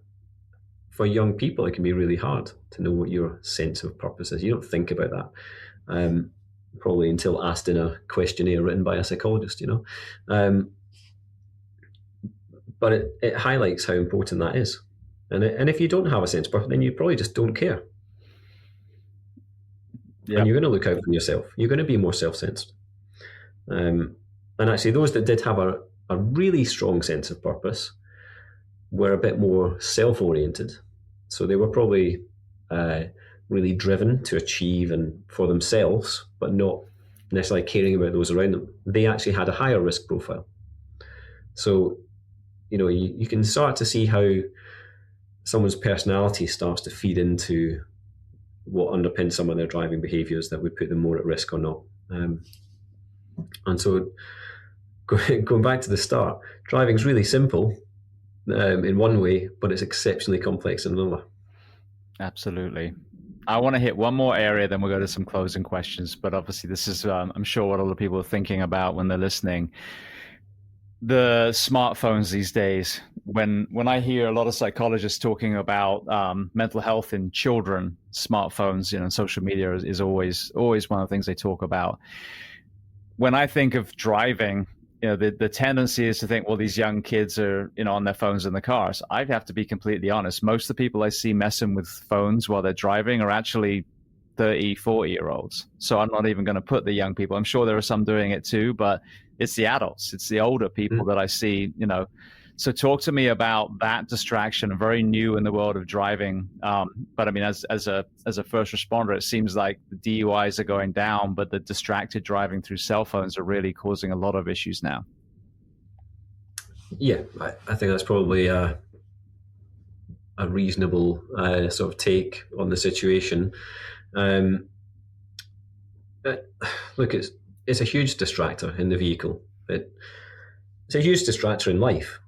young people it can be really hard to know what your sense of purpose is. You don't think about that probably until asked in a questionnaire written by a psychologist, but it highlights how important that is. And if you don't have a sense of purpose, then you probably just don't care. Yep. And you're going to look out for yourself. You're going to be more self-centered. And actually, those that did have a really strong sense of purpose were a bit more self-oriented. So they were probably really driven to achieve and for themselves, but not necessarily caring about those around them. They actually had a higher risk profile. So, you can start to see how someone's personality starts to feed into what underpins some of their driving behaviours that would put them more at risk or not. And so going back to the start, driving's really simple in one way, but it's exceptionally complex in another. Absolutely. I want to hit one more area, then we'll go to some closing questions. But obviously this is, I'm sure, what a lot of people are thinking about when they're listening. The smartphones these days, when I hear a lot of psychologists talking about mental health in children, smartphones, and social media is always one of the things they talk about. When I think of driving, the tendency is to think, well, these young kids are, on their phones in the cars. I have to be completely honest. Most of the people I see messing with phones while they're driving are actually 30, 40-year-olds. So I'm not even going to put the young people. I'm sure there are some doing it too, but it's the adults, it's the older people that I see, So talk to me about that distraction, very new in the world of driving. But I mean, as a first responder, it seems like the DUIs are going down, but the distracted driving through cell phones are really causing a lot of issues now. Yeah, I think that's probably a reasonable sort of take on the situation. Look, it's a huge distractor in the vehicle. It's a huge distractor in life.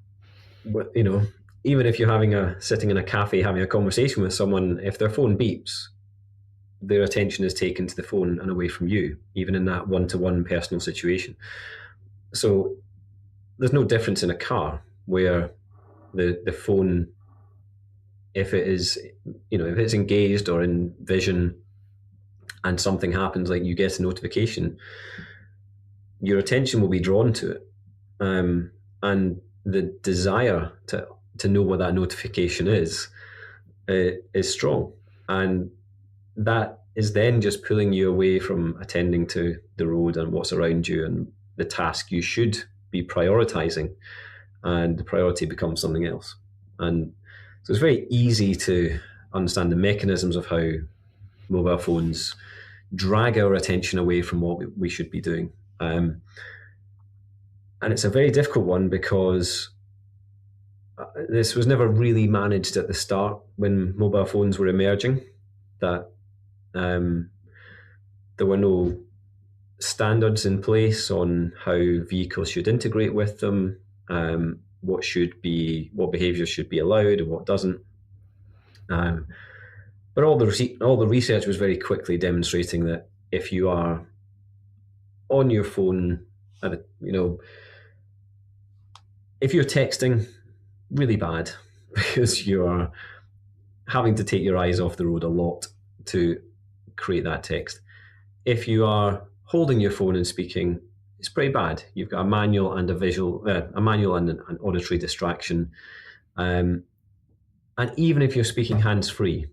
Even if you're sitting in a cafe having a conversation with someone, if their phone beeps, their attention is taken to the phone and away from you, even in that one-to-one personal situation. So there's no difference in a car where the phone, if it is, if it's engaged or in vision and something happens, like you get a notification, your attention will be drawn to it. And the desire to know what that notification is strong. And that is then just pulling you away from attending to the road and what's around you and the task you should be prioritizing. And the priority becomes something else. And so it's very easy to understand the mechanisms of how mobile phones drag our attention away from what we should be doing. And it's a very difficult one because this was never really managed at the start when mobile phones were emerging, that there were no standards in place on how vehicles should integrate with them, what behaviour should be allowed and what doesn't. But all the research was very quickly demonstrating that if you are on your phone, if you're texting, really bad, because you're having to take your eyes off the road a lot to create that text. If you are holding your phone and speaking, it's pretty bad. You've got a manual and an auditory distraction. And even if you're speaking hands-free,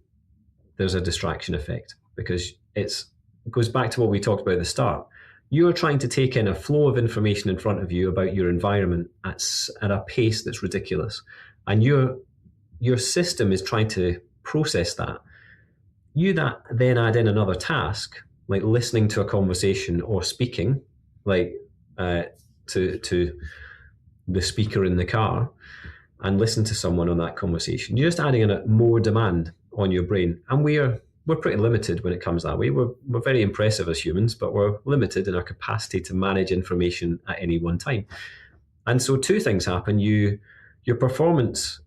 there's a distraction effect, because it goes back to what we talked about at the start. You're trying to take in a flow of information in front of you about your environment at a pace that's ridiculous. And your system is trying to process that. You then add in another task, like listening to a conversation or speaking, like to the speaker in the car, and listen to someone on that conversation. You're just adding in more demand on your brain. And we're pretty limited when it comes that way. We're very impressive as humans, but we're limited in our capacity to manage information at any one time. And so two things happen. Your performance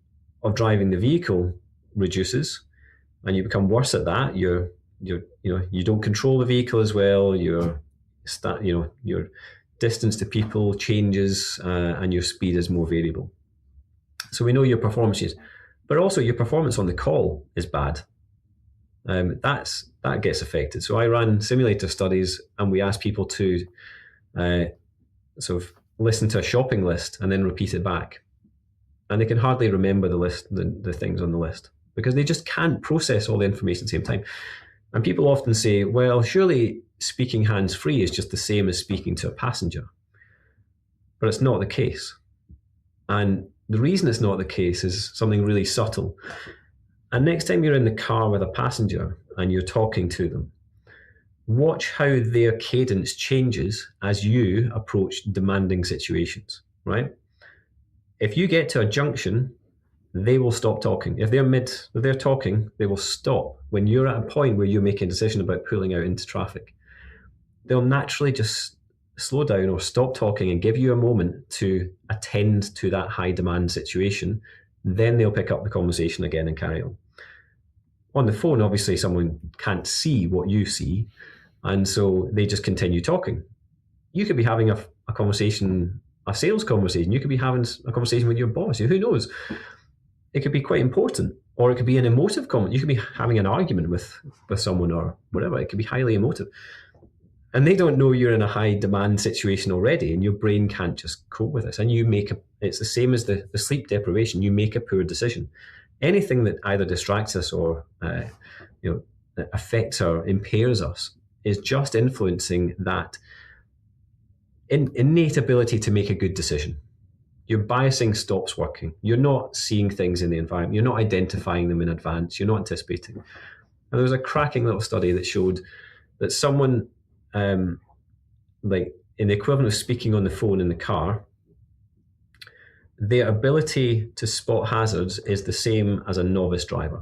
of driving the vehicle reduces, and you become worse at that. You don't control the vehicle as well. Your distance to people changes, and your speed is more variable. So we know your performance is, but also your performance on the call is bad. That gets affected. So I ran simulator studies, and we asked people to sort of listen to a shopping list and then repeat it back. And they can hardly remember the list, the things on the list, because they just can't process all the information at the same time. And people often say, well, surely speaking hands-free is just the same as speaking to a passenger. But it's not the case. And the reason it's not the case is something really subtle. And next time you're in the car with a passenger and you're talking to them, watch how their cadence changes as you approach demanding situations, right? If you get to a junction, they will stop talking. If they're talking, they will stop. When you're at a point where you're making a decision about pulling out into traffic, they'll naturally just slow down or stop talking and give you a moment to attend to that high demand situation. Then they'll pick up the conversation again and carry on. On the phone, obviously, someone can't see what you see, and so they just continue talking. You could be having a conversation, a sales conversation. You could be having a conversation with your boss. Who knows? It could be quite important, or it could be an emotive comment. You could be having an argument with someone or whatever. It could be highly emotive. And they don't know you're in a high demand situation already, and your brain can't just cope with this. And it's the same as the sleep deprivation. You make a poor decision. Anything that either distracts us or affects or impairs us is just influencing that innate ability to make a good decision. Your biasing stops working. You're not seeing things in the environment. You're not identifying them in advance. You're not anticipating. And there was a cracking little study that showed that someone, like in the equivalent of speaking on the phone in the car, their ability to spot hazards is the same as a novice driver.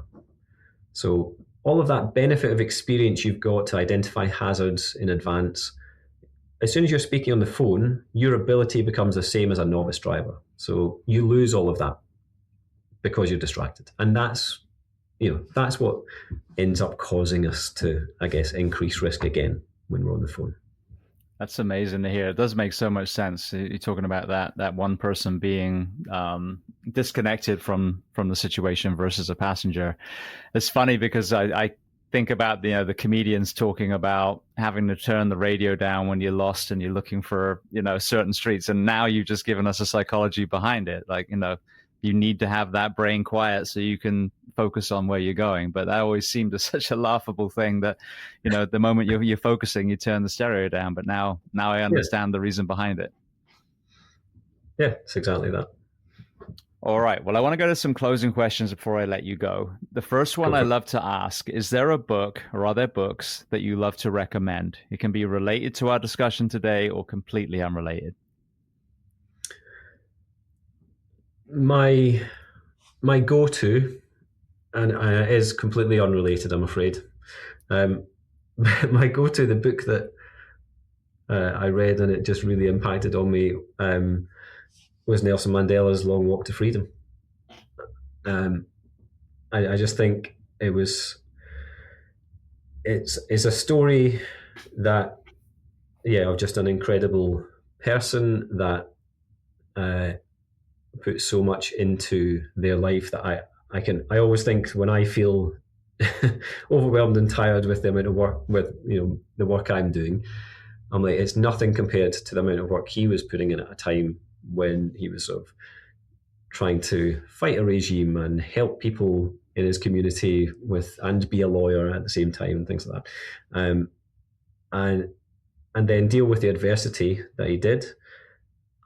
So all of that benefit of experience you've got to identify hazards in advance, as soon as you're speaking on the phone, your ability becomes the same as a novice driver. So you lose all of that because you're distracted. And that's what ends up causing us to, I guess, increase risk again when we're on the phone. That's amazing to hear. It does make so much sense. You're talking about that one person being disconnected from the situation versus a passenger. It's funny because I think about the comedians talking about having to turn the radio down when you're lost and you're looking for certain streets, and now you've just given us a psychology behind it. Like you need to have that brain quiet so you can focus on where you're going. But that always seemed such a laughable thing that, the moment you're focusing, you turn the stereo down. But now I understand the reason behind it. Yeah, it's exactly that. All right. Well, I want to go to some closing questions before I let you go. The first one I love to ask, is there a book or are there books that you love to recommend? It can be related to our discussion today or completely unrelated. My go-to, and is completely unrelated, I'm afraid. My go-to, the book that I read and it just really impacted on me, was Nelson Mandela's Long Walk to Freedom. I just think it's a story that, of just an incredible person that put so much into their life that I always think when I feel overwhelmed and tired with the amount of work, with the work I'm doing, I'm like, it's nothing compared to the amount of work he was putting in at a time when he was sort of trying to fight a regime and help people in his community and be a lawyer at the same time and things like that, and then deal with the adversity that he did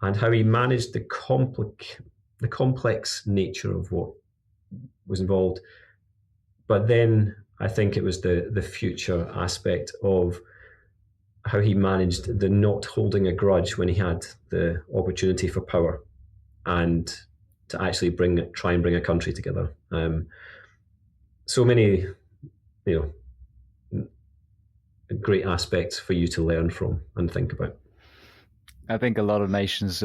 and how he managed the complex nature of what was involved. But then I think it was the future aspect of how he managed the not holding a grudge when he had the opportunity for power and to actually try and bring a country together. So many, great aspects for you to learn from and think about. I think a lot of nations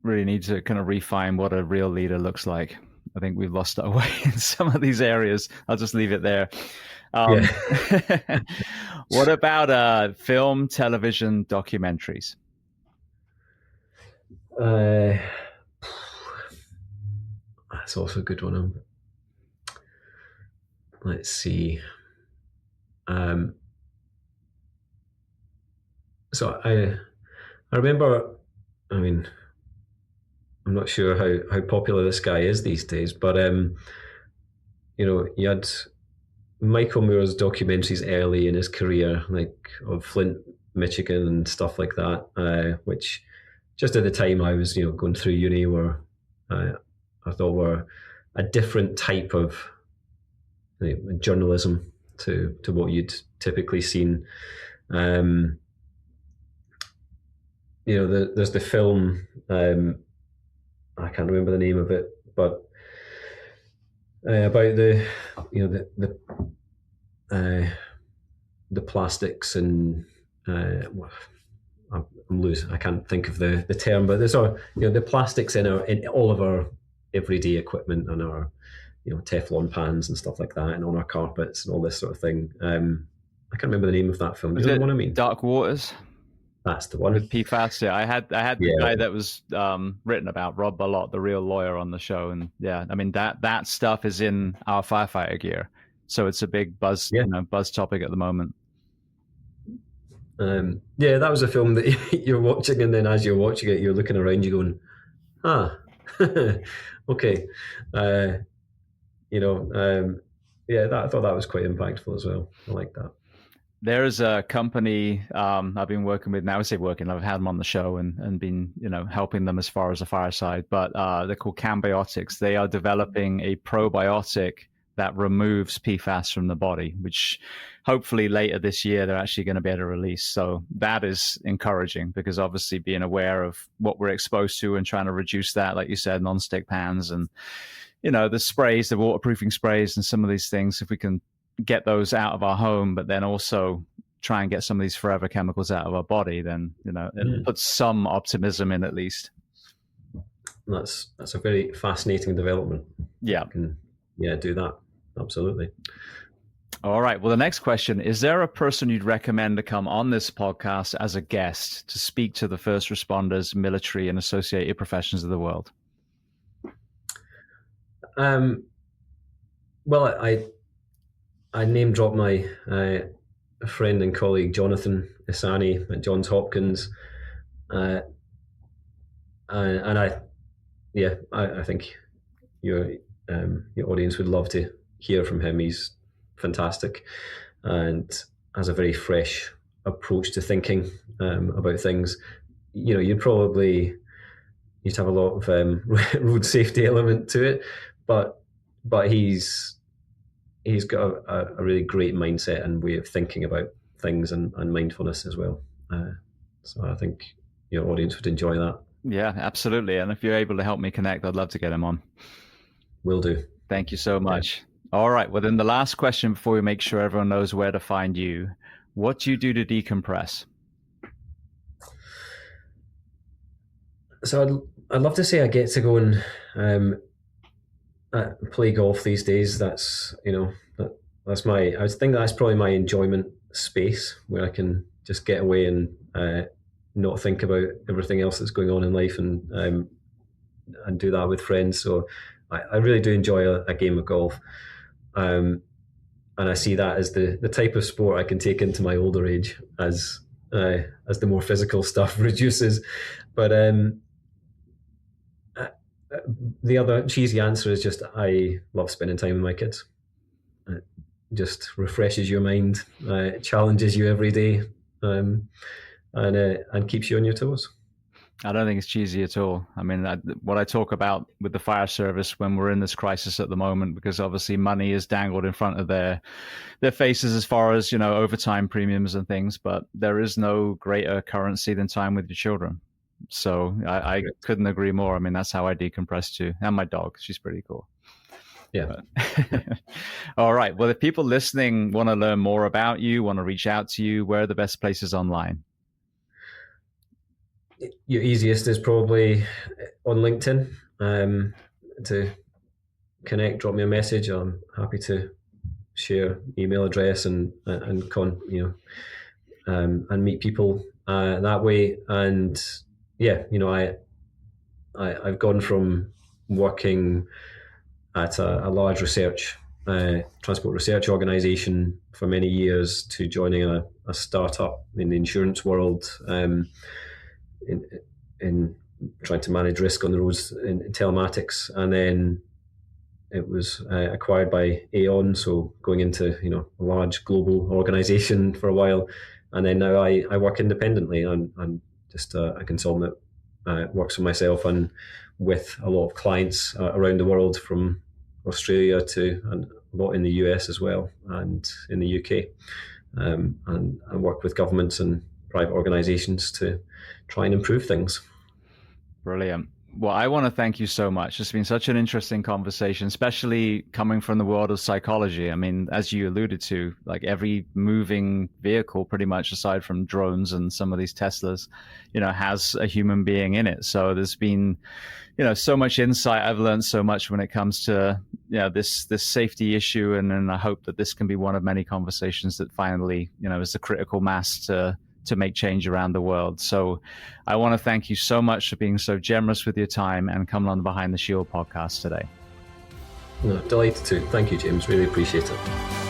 really need to kind of refine what a real leader looks like. I think we've lost our way in some of these areas. I'll just leave it there. What about film, television, documentaries? That's also a good one. Let's see. So I remember, I'm not sure how popular this guy is these days, but you had Michael Moore's documentaries early in his career, like of Flint, Michigan and stuff like that, which just at the time I was, going through uni, were I thought were a different type of journalism to what you'd typically seen. There's the film, I can't remember the name of it, but about the plastics and I'm losing. I can't think of the term, but there's the plastics in all of our everyday equipment and our Teflon pans and stuff like that, and on our carpets and all this sort of thing. I can't remember the name of that film. Do you know what I mean? Dark Waters. That's the one. With PFAS, yeah. I had the guy that was written about, Rob Ballot, the real lawyer, on the show, and that stuff is in our firefighter gear, so it's a big buzz topic at the moment. That was a film that you're watching, and then as you're watching it, you're looking around, you going, okay, I thought that was quite impactful as well. I like that. There's a company I've been working with now. I say working, I've had them on the show and been, helping them as far as the fireside, but they're called Cambiotics. They are developing a probiotic that removes PFAS from the body, which hopefully later this year they're actually going to be able to release. So that is encouraging, because obviously being aware of what we're exposed to and trying to reduce that, like you said, non-stick pans and, the sprays, the waterproofing sprays and some of these things, if we can get those out of our home, but then also try and get some of these forever chemicals out of our body, then, it puts some optimism in at least. That's a very fascinating development. Yeah. Do that. Absolutely. All right. Well, the next question, is there a person you'd recommend to come on this podcast as a guest to speak to the first responders, military, and associated professions of the world? Well, I name drop my friend and colleague Jonathan Isani at Johns Hopkins, and I think your audience would love to hear from him. He's fantastic and has a very fresh approach to thinking about things. You'd have a lot of road safety element to it, but he's got a really great mindset and way of thinking about things and mindfulness as well. So I think your audience would enjoy that. Yeah, absolutely. And if you're able to help me connect, I'd love to get him on. Will do. Thank you so much. Yeah. All right. Well, then the last question before we make sure everyone knows where to find you. What do you do to decompress? So I'd love to say I get to go and play golf these days. That's I think that's probably my enjoyment space where I can just get away and not think about everything else that's going on in life and do that with friends. So I really do enjoy a game of golf. And I see that as the type of sport I can take into my older age as the more physical stuff reduces. But the other cheesy answer is just I love spending time with my kids. It just refreshes your mind, challenges you every day, and keeps you on your toes. I don't think it's cheesy at all. I mean, what I talk about with the fire service when we're in this crisis at the moment, because obviously money is dangled in front of their faces as far as, overtime premiums and things, but there is no greater currency than time with your children. So I couldn't agree more. I mean, that's how I decompress too. And my dog, she's pretty cool. Yeah. All right. Well, if people listening want to learn more about you, want to reach out to you, where are the best places online? Your easiest is probably on LinkedIn to connect, drop me a message. I'm happy to share email address and meet people that way. And yeah, I've gone from working at a large transport research organization for many years to joining a startup in the insurance world, in trying to manage risk on the roads in Telematics, and then it was acquired by Aon, so going into a large global organization for a while, and then now I work independently. I'm just a consultant that works for myself and with a lot of clients around the world, from Australia to and a lot in the US as well, and in the UK, and I work with governments and private organizations to try and improve things. Brilliant. Well, I want to thank you so much. It's been such an interesting conversation, especially coming from the world of psychology. I mean, as you alluded to, like every moving vehicle, pretty much aside from drones and some of these Teslas, has a human being in it. So there's been, so much insight. I've learned so much when it comes to, this safety issue. And then I hope that this can be one of many conversations that finally, is the critical mass to make change around the world. So I want to thank you so much for being so generous with your time and coming on the Behind the Shield podcast today. No, delighted to. Thank you, James. Really appreciate it.